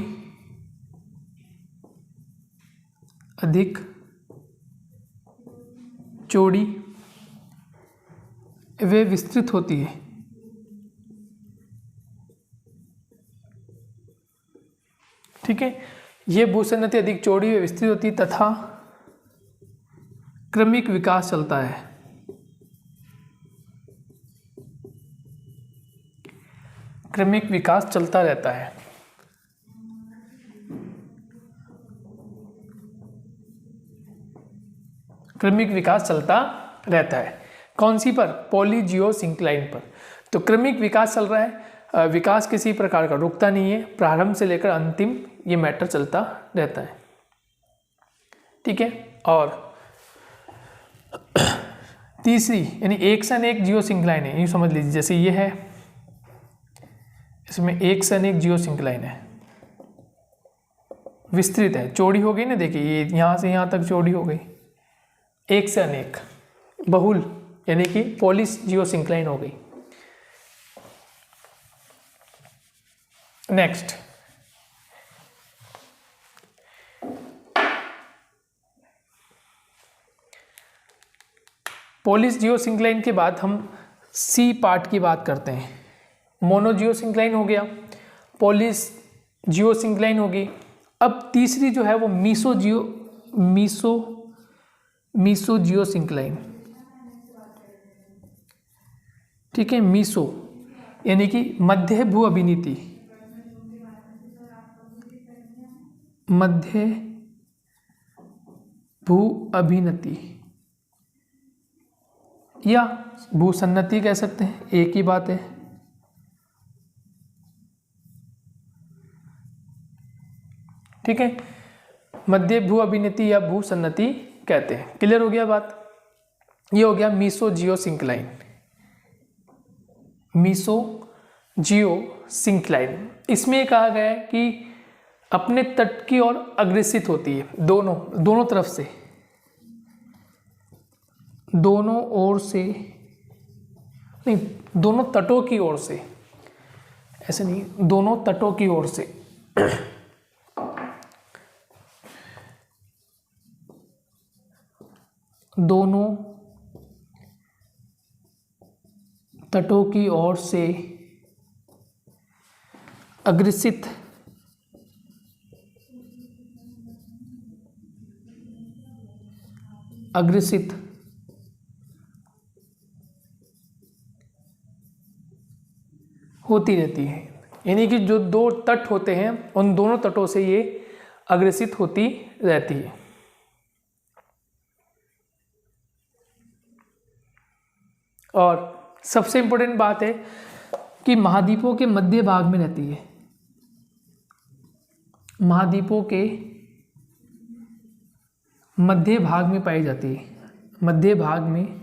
[SPEAKER 1] वे विस्तृत होती है। ठीक है, ये भूसन्नति अधिक चौड़ी व विस्तृत होती है तथा क्रमिक विकास चलता है। क्रमिक विकास चलता रहता है। क्रमिक विकास चलता रहता है। कौन सी पर? पॉलीजियोसिंक्लाइन पर। तो क्रमिक विकास चल रहा है, विकास किसी प्रकार का रुकता नहीं है, प्रारंभ से लेकर अंतिम ये मैटर चलता रहता है। ठीक है। और तीसरी यानी एक सन एक जियोसिंक्लाइन है, यूँ समझ लीजिए जैसे ये है, इसमें एक सन एक जियोसिंक्लाइन है, विस्तृत है, चौड़ी हो गई ना, देखिए ये यहाँ से यहाँ तक चौड़ी हो गई। एक से अनेक, बहुल यानी कि पॉलिस जियोसिंक्लाइन हो गई। नेक्स्ट, पॉलिस जियोसिंक्लाइन के बाद हम सी पार्ट की बात करते हैं। मोनो जियोसिंक्लाइन हो गया, पॉलिस जियोसिंक्लाइन होगी। अब तीसरी जो है वो मीसो जियोसिंक्लाइन। ठीक है, मीसो यानी कि मध्य भू अभिनीति, मध्य भू अभिनति या भूसन्नति कह सकते हैं, एक ही बात है। ठीक है, मध्य भू अभिनति या भूसन्नति कहते हैं। क्लियर हो गया बात? ये हो गया मीसो जियोसिंक्लाइन। मीसो जियोसिंक्लाइन, इसमें कहा गया है कि अपने तट की ओर अग्रसित होती है, दोनों तरफ से, दोनों ओर से नहीं, दोनों तटों की ओर से, ऐसे नहीं, दोनों तटों की ओर से दोनों तटों की ओर से अग्रसित होती रहती है। यानी कि जो दो तट होते हैं उन दोनों तटों से ये अग्रसित होती रहती है। और सबसे इंपॉर्टेंट बात है कि महाद्वीपों के मध्य भाग में रहती है। महाद्वीपों के मध्य भाग में पाई जाती है, मध्य भाग में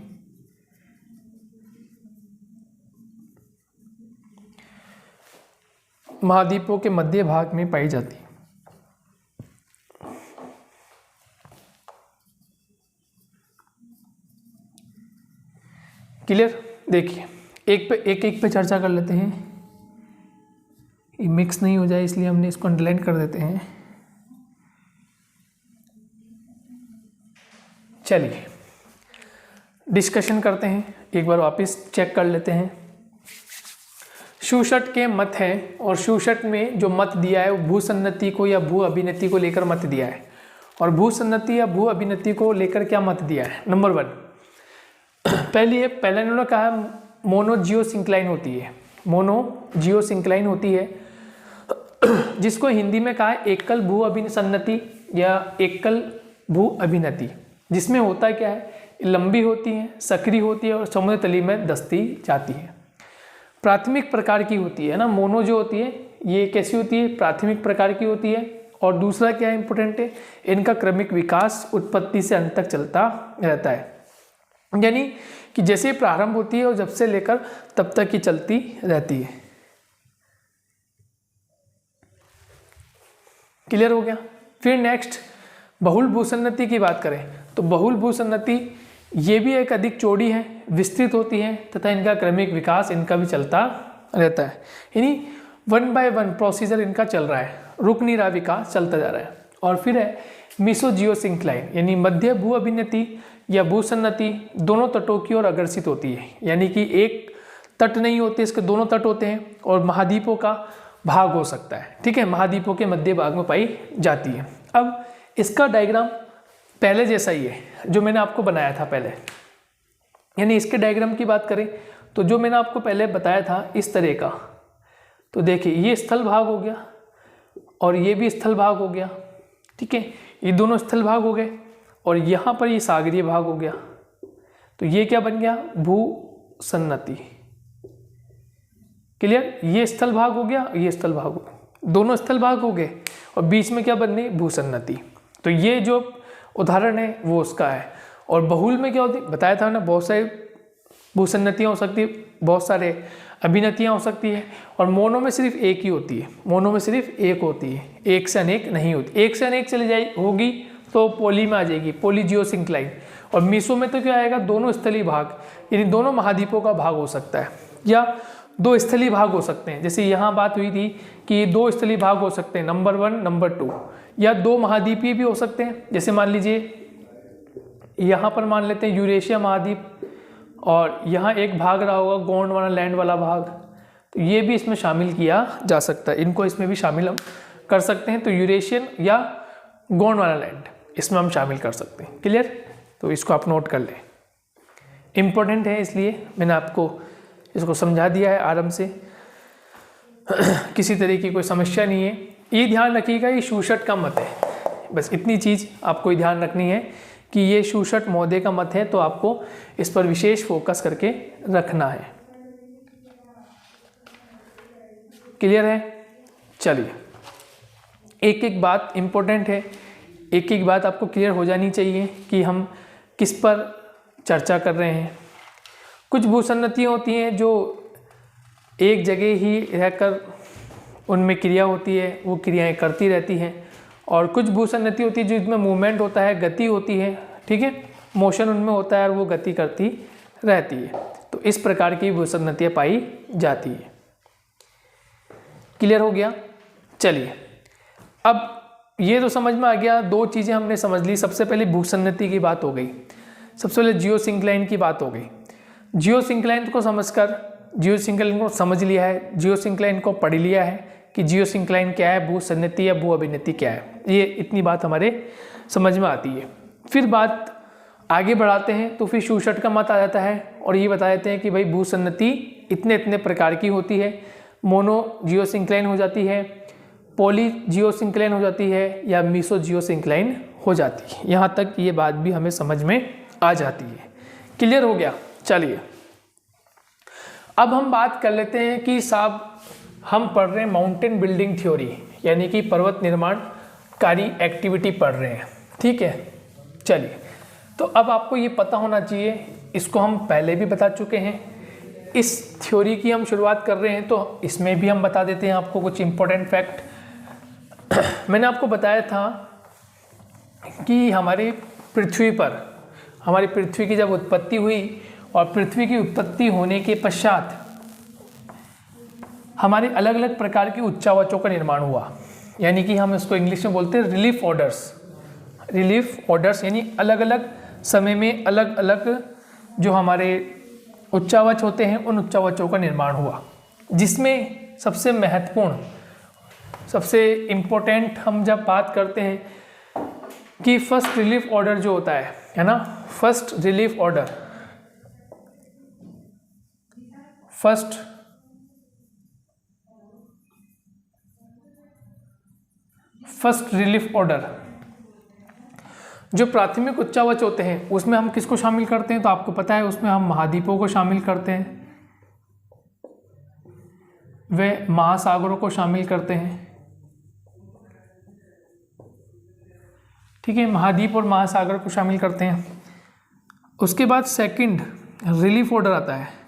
[SPEAKER 1] महाद्वीपों के मध्य भाग में पाई जाती है। क्लियर? देखिए एक पे चर्चा कर लेते हैं, ये मिक्स नहीं हो जाए इसलिए हमने इसको अंडरलाइन कर देते हैं। चलिए डिस्कशन करते हैं, एक बार वापस चेक कर लेते हैं। शूशट के मत हैं और शूशट में जो मत दिया है वो भूसन्नति को या भू अभिनति को लेकर मत दिया है। और भूसन्नति या भू अभिनति को लेकर क्या मत दिया है? नंबर 1, पहले इन्होंने कहा मोनो जियोसिंक्लाइन होती है, मोनो जियोसिंक्लाइन होती है, जिसको हिंदी में कहा है एकल भू अभिसन्नति या एकल भू अभिनति। जिसमें होता क्या है, लंबी होती है, सक्रिय होती है और समुद्र तली में दस्ती जाती है। प्राथमिक प्रकार की होती है ना, मोनो जो होती है ये कैसी होती है? प्राथमिक प्रकार की होती है। और दूसरा क्या इंपॉर्टेंट है, इनका क्रमिक विकास उत्पत्ति से अंत तक चलता रहता है। यानी कि जैसे प्रारंभ होती है और जब से लेकर तब तक ही चलती रहती है। क्लियर हो गया? फिर नेक्स्ट बहुल भूसन्नति की बात करें तो बहुल भूसन्नति ये भी एक अधिक चौड़ी है, विस्तृत होती है तथा इनका क्रमिक विकास इनका भी चलता रहता है। यानी 1 by 1 प्रोसीजर इनका चल रहा है, रुक नहीं रहा, विकास चलता जा रहा है। और फिर है मीसो जियोसिंक्लाइन, यानी मध्य भू अभिनति या भूसन्नति दोनों तटों की ओर अग्रसित होती है। यानी कि एक तट नहीं होते, इसके दोनों तट होते हैं और महाद्वीपों का भाग हो सकता है। ठीक है, महाद्वीपों के मध्य भाग में पाई जाती है। अब इसका डायग्राम पहले जैसा ही है जो मैंने आपको बनाया था पहले। यानी इसके डायग्राम की बात करें तो जो मैंने आपको पहले बताया था इस तरह का, तो देखिए ये स्थल भाग हो गया और ये भी स्थल भाग हो गया, ठीक है, ये दोनों स्थल भाग हो गए और यहाँ पर ये सागरीय भाग हो गया। तो ये क्या बन गया, भूसन्नति। क्लियर, ये स्थल भाग हो गया, ये स्थल भाग हो गया, दोनों स्थल भाग हो गए और बीच में क्या बन गई, भूसन्नति। तो ये जो उदाहरण है वो उसका है। और बहुल में क्या होती, बताया था ना, बहुत सारी भूसन्नतियाँ हो सकती है, बहुत सारे अभिनतियाँ हो सकती है, और मोनो में सिर्फ एक ही होती है, मोनो में सिर्फ एक होती है, एक से अनेक नहीं होती। एक से अनेक चली जाए होगी तो पोली में आ जाएगी, पोलीजियोसिंक्लाइन। और मीसो में तो क्या आएगा, दोनों स्थलीय भाग, यानी दोनों महाद्वीपों का भाग हो सकता है, या दो स्थलीय भाग हो सकते हैं। जैसे यहाँ बात हुई थी कि दो स्थलीय भाग हो सकते हैं, नंबर 1 नंबर 2, या दो महाद्वीपीय भी हो सकते हैं। जैसे मान लीजिए यहाँ पर मान लेते हैं यूरेशिया महाद्वीप, और यहाँ एक भाग रहा होगा गोंडवाना लैंड वाला भाग, तो ये भी इसमें शामिल किया जा सकता है, इनको इसमें भी शामिल हम कर सकते हैं। तो यूरेशियन या गोंडवाना लैंड इसमें हम शामिल कर सकते हैं। क्लियर, तो इसको आप नोट कर लें, इम्पोर्टेंट है, इसलिए मैंने आपको इसको समझा दिया है आराम से। किसी तरह की कोई समस्या नहीं है। ये ध्यान रखिएगा, ये शूशट का मत है, बस इतनी चीज़ आपको ध्यान रखनी है कि ये शूशट महोदय का मत है, तो आपको इस पर विशेष फोकस करके रखना है। क्लियर है, चलिए एक एक बात इम्पोर्टेंट है, एक एक बात आपको क्लियर हो जानी चाहिए कि हम किस पर चर्चा कर रहे हैं। कुछ भूसन्नतियाँ होती हैं जो एक जगह ही रहकर उनमें क्रिया होती है, वो क्रियाएं करती रहती हैं, और कुछ भूसन्नति होती है जिसमें मूवमेंट होता है, गति होती है, ठीक है, मोशन उनमें होता है और वो गति करती रहती है। तो इस प्रकार की भूसन्नतियाँ पाई जाती है। क्लियर हो गया, चलिए अब ये तो समझ में आ गया, दो चीज़ें हमने समझ ली। सबसे पहले भूसन्नति की बात हो गई, सबसे पहले जियोसिंक्लाइन की बात हो गई। जियोसिंक्लाइन को समझकर, जियोसिंक्लाइन को समझ लिया है, जियोसिंक्लाइन को पढ़ लिया है कि जियोसिंक्लाइन क्या है, भूसन्नति या भू अभिनति क्या है, ये इतनी बात हमारे समझ में आती है। फिर बात आगे बढ़ाते हैं तो फिर शूशट का मत आ जाता है और ये बता देते हैं कि भाई भूसन्नति इतने इतने प्रकार की होती है, मोनो जियोसिंक्लाइन हो जाती है, पॉली जियोसिंक्लाइन हो जाती है, या मीसो जियोसिंक्लाइन हो जाती है। यहाँ तक ये बात भी हमें समझ में आ जाती है। क्लियर हो गया, चलिए अब हम बात कर लेते हैं कि साहब हम पढ़ रहे हैं माउंटेन बिल्डिंग थ्योरी, यानी कि पर्वत निर्माणकारी एक्टिविटी पढ़ रहे हैं, ठीक है। चलिए, तो अब आपको ये पता होना चाहिए, इसको हम पहले भी बता चुके हैं, इस थ्योरी की हम शुरुआत कर रहे हैं तो इसमें भी हम बता देते हैं आपको कुछ इम्पोर्टेंट फैक्ट। मैंने आपको बताया था कि हमारी पृथ्वी पर, हमारी पृथ्वी की जब उत्पत्ति हुई और पृथ्वी की उत्पत्ति होने के पश्चात हमारे अलग अलग प्रकार के उच्चावचों का निर्माण हुआ, यानी कि हम इसको इंग्लिश में बोलते हैं रिलीफ ऑर्डर्स। रिलीफ ऑर्डर्स यानी अलग अलग समय में अलग अलग जो हमारे उच्चावच होते हैं उन उच्चावचों का निर्माण हुआ, जिसमें सबसे महत्वपूर्ण, सबसे इम्पोर्टेंट हम जब बात करते हैं कि फर्स्ट रिलीफ ऑर्डर जो होता है ना, first relief order, first relief order जो प्राथमिक उच्चावच होते हैं उसमें हम किसको शामिल करते हैं, तो आपको पता है उसमें हम महाद्वीपों को शामिल करते हैं, वे महासागरों को शामिल करते हैं, ठीक है, महाद्वीप और महासागर को शामिल करते हैं। उसके बाद सेकंड रिलीफ ऑर्डर आता है,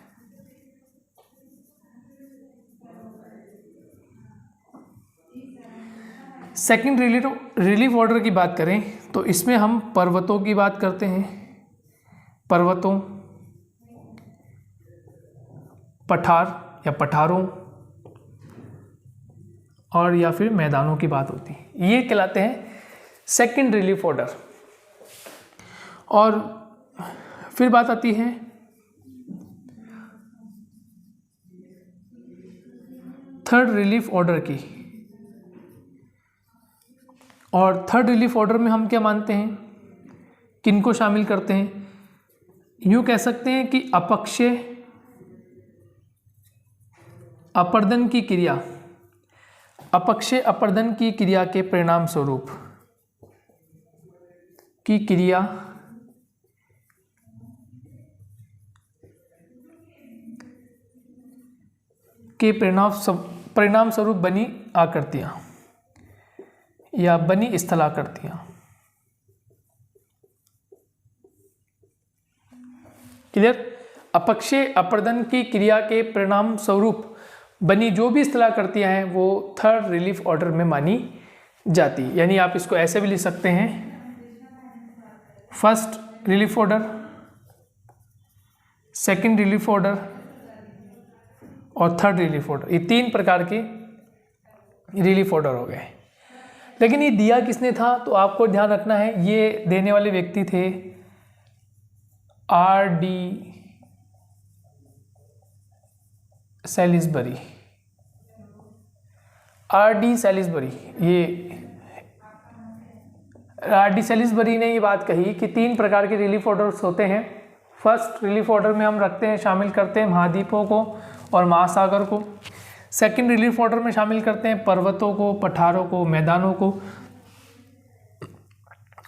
[SPEAKER 1] सेकंड रिलीफ ऑर्डर की बात करें तो इसमें हम पर्वतों की बात करते हैं, पर्वतों, पठार या पठारों और या फिर मैदानों की बात होती है, ये कहलाते हैं सेकंड रिलीफ ऑर्डर। और फिर बात आती है थर्ड रिलीफ ऑर्डर की, और थर्ड रिलीफ ऑर्डर में हम क्या मानते हैं, किनको शामिल करते हैं, यूँ कह सकते हैं कि अपक्षय अपर्दन की क्रिया, अपक्षय अपर्दन की क्रिया के परिणाम स्वरूप की क्रिया के परिणाम स्वरूप बनी आकृतियां या बनी स्थलाकृतियां। क्लियर? अपक्षय अपर्दन की क्रिया के परिणाम स्वरूप बनी जो भी स्थलाकृतियां हैं वो थर्ड रिलीफ ऑर्डर में मानी जाती। यानी आप इसको ऐसे भी लिख सकते हैं, first relief order, second relief order और थर्ड रिलीफ ऑर्डर। ये तीन प्रकार के रिलीफ ऑर्डर हो गए। लेकिन ये दिया किसने था, तो आपको ध्यान रखना है, ये देने वाले व्यक्ति थे R.D. सैलिसबरी। R.D. सैलिसबरी, ये R.D. सैलिसबरी ने ये बात कही कि तीन प्रकार के रिलीफ ऑर्डर्स होते हैं। फर्स्ट रिलीफ ऑर्डर में हम रखते हैं, शामिल करते हैं महाद्वीपों को और महासागर को। सेकंड रिलीफ ऑर्डर में शामिल करते हैं पर्वतों को, पठारों को, मैदानों को।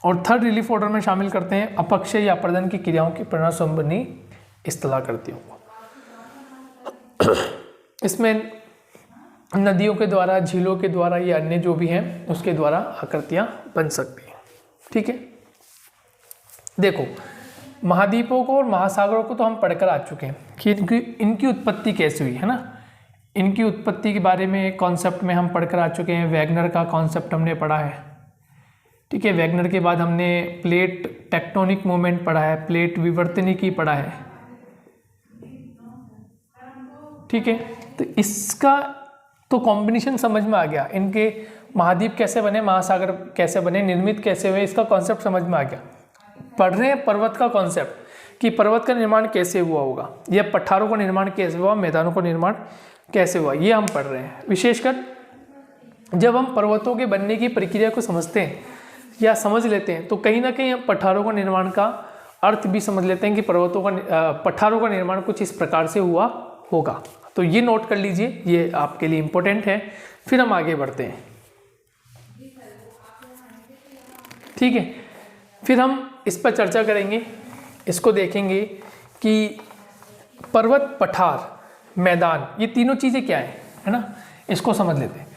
[SPEAKER 1] और थर्ड रिलीफ ऑर्डर में शामिल करते हैं अपक्षय या अपर्दन की क्रियाओं के परिणाम स्वरूप बनी स्थलाकृतियों को। इसमें नदियों के द्वारा, झीलों के द्वारा या अन्य जो भी हैं उसके द्वारा आकृतियां बन सकती हैं। ठीक है, देखो महाद्वीपों को और महासागरों को तो हम पढ़कर आ चुके हैं कि इनकी उत्पत्ति कैसे हुई है ना। इनकी उत्पत्ति के बारे में एक कॉन्सेप्ट में हम पढ़कर आ चुके हैं, वैगनर का कॉन्सेप्ट हमने पढ़ा है। ठीक है, वैगनर के बाद हमने प्लेट टेक्टोनिक मूवमेंट पढ़ा है, प्लेट विवर्तनिकी पढ़ा है। ठीक है, तो इसका तो कॉम्बिनेशन समझ में आ गया, इनके महाद्वीप कैसे बने, महासागर कैसे बने, निर्मित कैसे हुए, इसका कॉन्सेप्ट समझ में आ गया। पढ़ रहे हैं पर्वत का कॉन्सेप्ट कि पर्वत का निर्माण कैसे हुआ होगा, या पठारों का निर्माण कैसे हुआ, मैदानों का निर्माण कैसे हुआ, ये हम पढ़ रहे हैं। विशेषकर जब हम पर्वतों के बनने की प्रक्रिया को समझते हैं या समझ लेते हैं तो कहीं ना कहीं हम पठारों का निर्माण का अर्थ भी समझ लेते हैं कि पठारों का निर्माण कुछ इस प्रकार से हुआ होगा। तो ये नोट कर लीजिए, ये आपके लिए इम्पोर्टेंट है। फिर हम आगे बढ़ते हैं। ठीक है, फिर हम इस पर चर्चा करेंगे, इसको देखेंगे कि पर्वत, पठार, मैदान, ये तीनों चीज़ें क्या है ना, इसको समझ लेते हैं।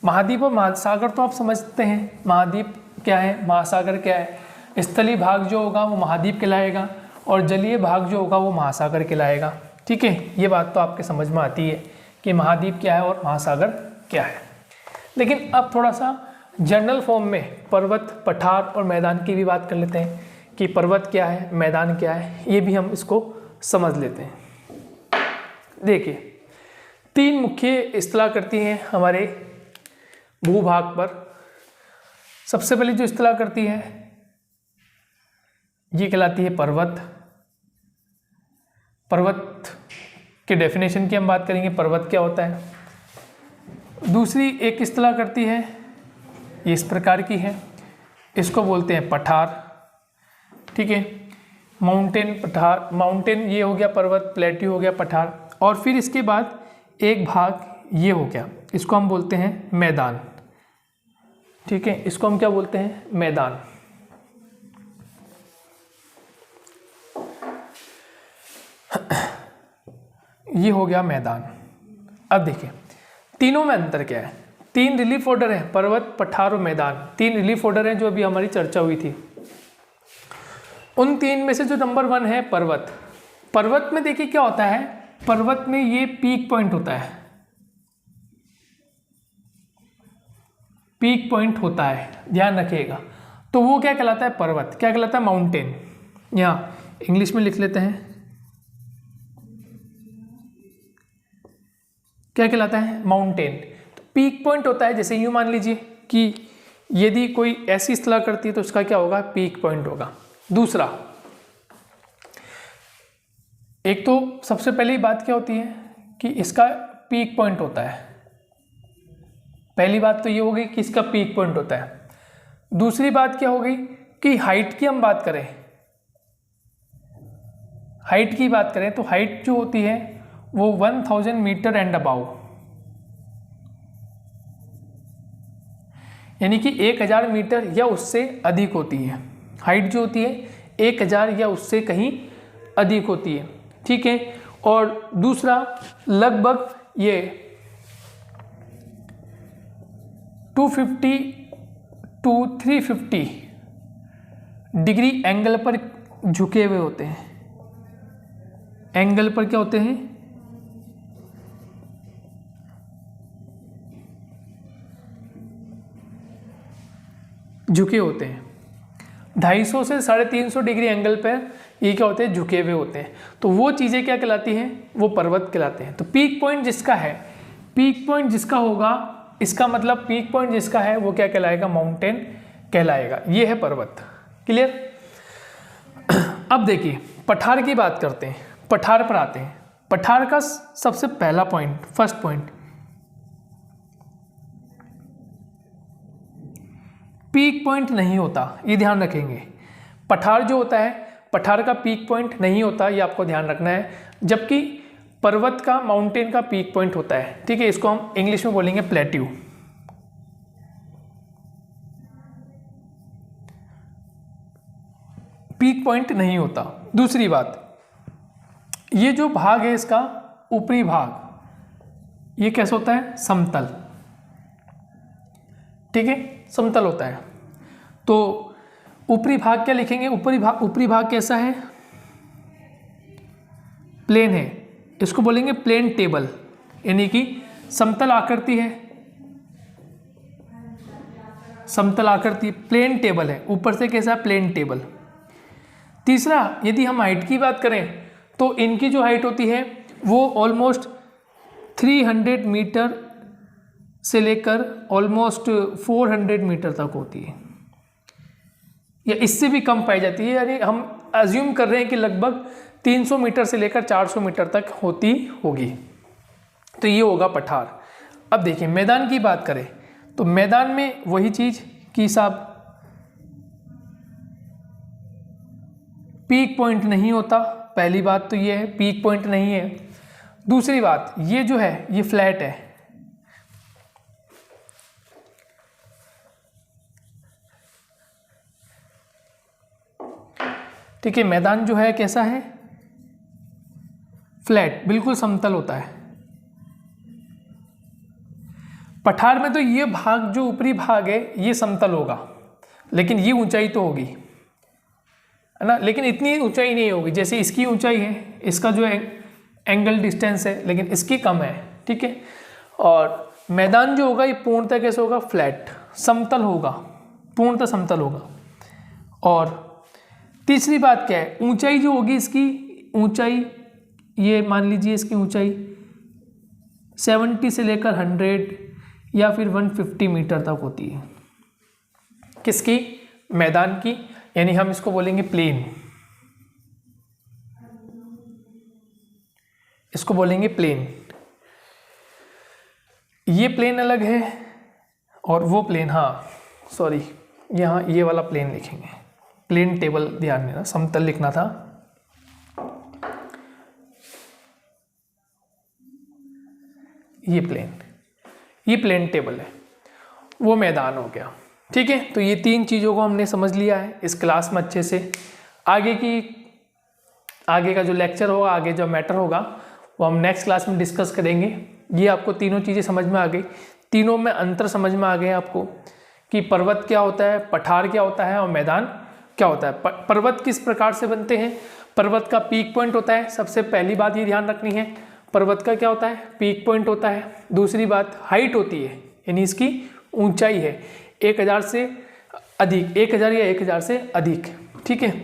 [SPEAKER 1] महाद्वीप और महासागर तो आप समझते हैं, महाद्वीप क्या है, महासागर क्या है। स्थलीय भाग जो होगा वो महाद्वीप कहलाएगा और जलीय भाग जो होगा वो महासागर कहलाएगा। ठीक है, ये बात तो आपके समझ में आती है कि महाद्वीप क्या है और महासागर क्या है। लेकिन अब थोड़ा सा जनरल फॉर्म में पर्वत, पठार और मैदान की भी बात कर लेते हैं कि पर्वत क्या है, मैदान क्या है, ये भी हम इसको समझ लेते हैं। देखिए, तीन मुख्य स्थलाकृति हैं हमारे भूभाग पर। सबसे पहले जो स्थलाकृति है ये कहलाती है पर्वत। पर्वत के डेफिनेशन की हम बात करेंगे, पर्वत क्या होता है। दूसरी एक स्थलाकृति है, ये इस प्रकार की है, इसको बोलते हैं पठार। ठीक है, माउंटेन, पठार, माउंटेन ये हो गया पर्वत, प्लेट्यू हो गया पठार। और फिर इसके बाद एक भाग ये हो गया, इसको हम बोलते हैं मैदान। ठीक है, इसको हम क्या बोलते हैं, मैदान। ये हो गया मैदान। अब देखिए तीनों में अंतर क्या है। तीन रिलीफ ऑर्डर हैं, पर्वत, पठार और मैदान। तीन रिलीफ ऑर्डर हैं जो अभी हमारी चर्चा हुई थी। उन तीन में से जो नंबर 1 है पर्वत। पर्वत में देखिए क्या होता है, पर्वत में ये पीक पॉइंट होता है, पीक पॉइंट होता है, ध्यान रखिएगा। तो वो क्या कहलाता है, पर्वत। क्या कहलाता है, माउंटेन। यहाँ इंग्लिश में लिख लेते हैं, क्या कहलाता है, माउंटेन। तो पीक पॉइंट होता है, जैसे यूँ मान लीजिए कि यदि कोई ऐसी स्थलाकृति है तो उसका क्या होगा, पीक पॉइंट होगा। दूसरा, एक तो सबसे पहली बात क्या होती है कि इसका पीक पॉइंट होता है। पहली बात तो ये हो गई कि इसका पीक पॉइंट होता है। दूसरी बात क्या हो गई कि हाइट की हम बात करें, हाइट की बात करें तो हाइट जो होती है वो 1000 मीटर एंड अबाउ, यानी कि 1000 मीटर या उससे अधिक होती है। हाइट जो होती है 1000 या उससे कहीं अधिक होती है, ठीक है। और दूसरा लगभग ये 250 to 350 डिग्री एंगल पर झुके हुए होते हैं। एंगल पर क्या होते हैं, झुके होते हैं। 250 से 350 डिग्री एंगल पर ये क्या होते हैं, झुके हुए होते हैं। तो वो चीज़ें क्या कहलाती हैं, वो पर्वत कहलाते हैं। तो पीक पॉइंट जिसका है, पीक पॉइंट जिसका होगा, इसका मतलब पीक पॉइंट जिसका है वो क्या कहलाएगा, माउंटेन कहलाएगा। ये है पर्वत। क्लियर। अब देखिए पठार की बात करते हैं, पठार पर आते हैं। पठार का सबसे पहला point, first point, peak point नहीं होता, ये ध्यान रखेंगे। पठार जो होता है, पठार का पीक पॉइंट नहीं होता, ये आपको ध्यान रखना है। जबकि पर्वत का, माउंटेन का पीक पॉइंट होता है, ठीक है। इसको हम इंग्लिश में बोलेंगे प्लेट्यू। पीक पॉइंट नहीं होता। दूसरी बात, ये जो भाग है इसका ऊपरी भाग, ये कैसा होता है, समतल, ठीक है, समतल होता है। तो ऊपरी भाग क्या लिखेंगे, ऊपरी भाग कैसा है, प्लेन है। इसको बोलेंगे प्लेन टेबल, यानी कि समतल आकृति है, समतल आकृति, प्लेन टेबल है। ऊपर से कैसा, प्लेन टेबल। तीसरा, यदि हम हाइट की बात करें तो इनकी जो हाइट होती है वो ऑलमोस्ट 300 मीटर से लेकर ऑलमोस्ट 400 मीटर तक होती है, या इससे भी कम पाई जाती है। यानी हम अज्यूम कर रहे हैं कि लगभग 300 मीटर से लेकर 400 मीटर तक होती होगी। तो ये होगा पठार। अब देखिए मैदान की बात करें तो मैदान में वही चीज़ कि साहब पीक पॉइंट नहीं होता। पहली बात तो ये है, पीक पॉइंट नहीं है। दूसरी बात, ये जो है ये फ्लैट है, ठीक है। मैदान जो है कैसा है, फ्लैट, बिल्कुल समतल होता है। पठार में तो ये भाग, जो ऊपरी भाग है ये समतल होगा, लेकिन ये ऊंचाई तो होगी, है ना, लेकिन इतनी ऊंचाई नहीं होगी जैसे इसकी ऊंचाई है। इसका जो एंगल डिस्टेंस है, लेकिन इसकी कम है, ठीक है। और मैदान जो होगा ये पूर्णतः कैसे होगा, फ्लैट, समतल होगा, पूर्णतः समतल होगा। और तीसरी बात क्या है, ऊंचाई जो होगी इसकी, ऊंचाई ये मान लीजिए इसकी ऊंचाई 70 से लेकर 100 या फिर 150 मीटर तक होती है। किसकी, मैदान की, यानी हम इसको बोलेंगे प्लेन, इसको बोलेंगे प्लेन। ये प्लेन अलग है और वो प्लेन, हाँ सॉरी, यहाँ ये वाला प्लेन लिखेंगे, प्लेन टेबल, ध्यान देना, समतल लिखना था। ये प्लेन टेबल है, वो मैदान हो गया, ठीक है। तो ये तीन चीज़ों को हमने समझ लिया है इस क्लास में अच्छे से। आगे का जो लेक्चर होगा, आगे जो मैटर होगा वो हम नेक्स्ट क्लास में डिस्कस करेंगे। ये आपको तीनों चीज़ें समझ में आ गई, तीनों में अंतर समझ में आ गए आपको कि पर्वत क्या होता है, पठार क्या होता है और मैदान क्या होता है। पर्वत किस प्रकार से बनते हैं, पर्वत का पीक पॉइंट होता है, सबसे पहली बात ये ध्यान रखनी है, पर्वत का क्या होता है, पीक पॉइंट होता है। दूसरी बात हाइट होती है, यानी इसकी ऊंचाई है 1000 से अधिक, 1000 या 1000 से अधिक, ठीक है।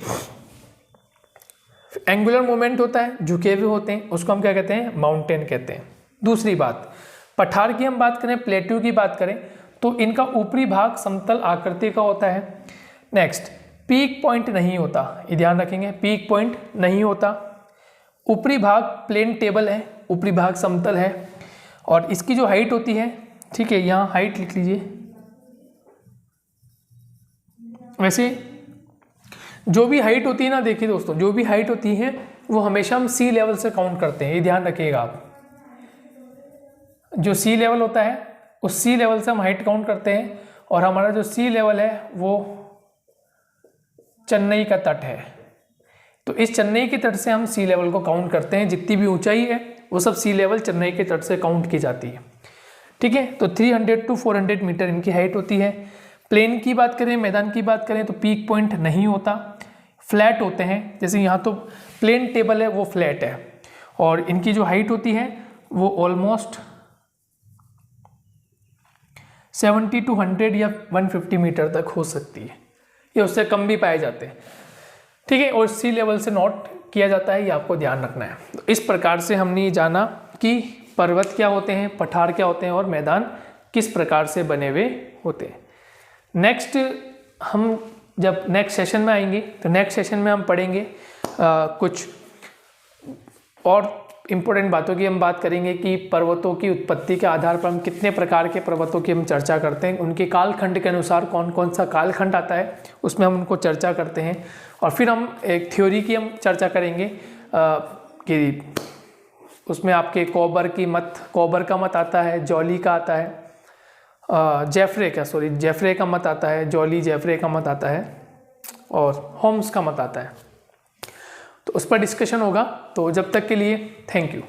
[SPEAKER 1] एंगुलर मोमेंट होता है, झुके हुए होते हैं, उसको हम क्या कहते हैं, माउंटेन कहते हैं। दूसरी बात, पठार की हम बात करें, प्लेट्यू की बात करें तो इनका ऊपरी भाग समतल आकृति का होता है। नेक्स्ट, पीक पॉइंट नहीं होता, ये ध्यान रखेंगे, पीक पॉइंट नहीं होता। ऊपरी भाग प्लेन टेबल है, ऊपरी भाग समतल है। और इसकी जो हाइट होती है, ठीक है, यहाँ हाइट लिख लीजिए। वैसे जो भी हाइट होती है ना, देखिए दोस्तों, जो भी हाइट होती है वो हमेशा हम सी लेवल से काउंट करते हैं, ये ध्यान रखिएगा आप। जो सी लेवल होता है उस सी लेवल से हम हाइट काउंट करते हैं, और हमारा जो सी लेवल है वो चेन्नई का तट है। तो इस चेन्नई के तट से हम सी लेवल को काउंट करते हैं, जितनी भी ऊंचाई है वो सब सी लेवल चेन्नई के तट से काउंट की जाती है। ठीक है, तो 300 to 400 मीटर इनकी हाइट होती है। प्लेन की बात करें, मैदान की बात करें, तो पीक पॉइंट नहीं होता, फ्लैट होते हैं। जैसे यहाँ तो प्लेन टेबल है वो फ्लैट है, और इनकी जो हाइट होती है वो ऑलमोस्ट 70 to 100 या 150 मीटर तक हो सकती है, या उससे कम भी पाए जाते हैं। ठीक है, और सी लेवल से नोट किया जाता है, ये आपको ध्यान रखना है। तो इस प्रकार से हमने जाना कि पर्वत क्या होते हैं, पठार क्या होते हैं, और मैदान किस प्रकार से बने हुए होते हैं। नेक्स्ट हम जब नेक्स्ट सेशन में आएंगे तो नेक्स्ट सेशन में हम पढ़ेंगे कुछ और इम्पोर्टेंट बातों की हम बात करेंगे कि पर्वतों की उत्पत्ति के आधार पर हम कितने प्रकार के पर्वतों की हम चर्चा करते हैं, उनके कालखंड के अनुसार कौन कौन सा कालखंड आता है उसमें हम उनको चर्चा करते हैं। और फिर हम एक थ्योरी की हम चर्चा करेंगे कि उसमें आपके कॉबर का मत आता है, जॉली का आता है, जेफरे का मत आता है, जॉली जेफरे का मत आता है, और होम्स का मत आता है। तो उस पर डिस्कशन होगा। तो जब तक के लिए थैंक यू।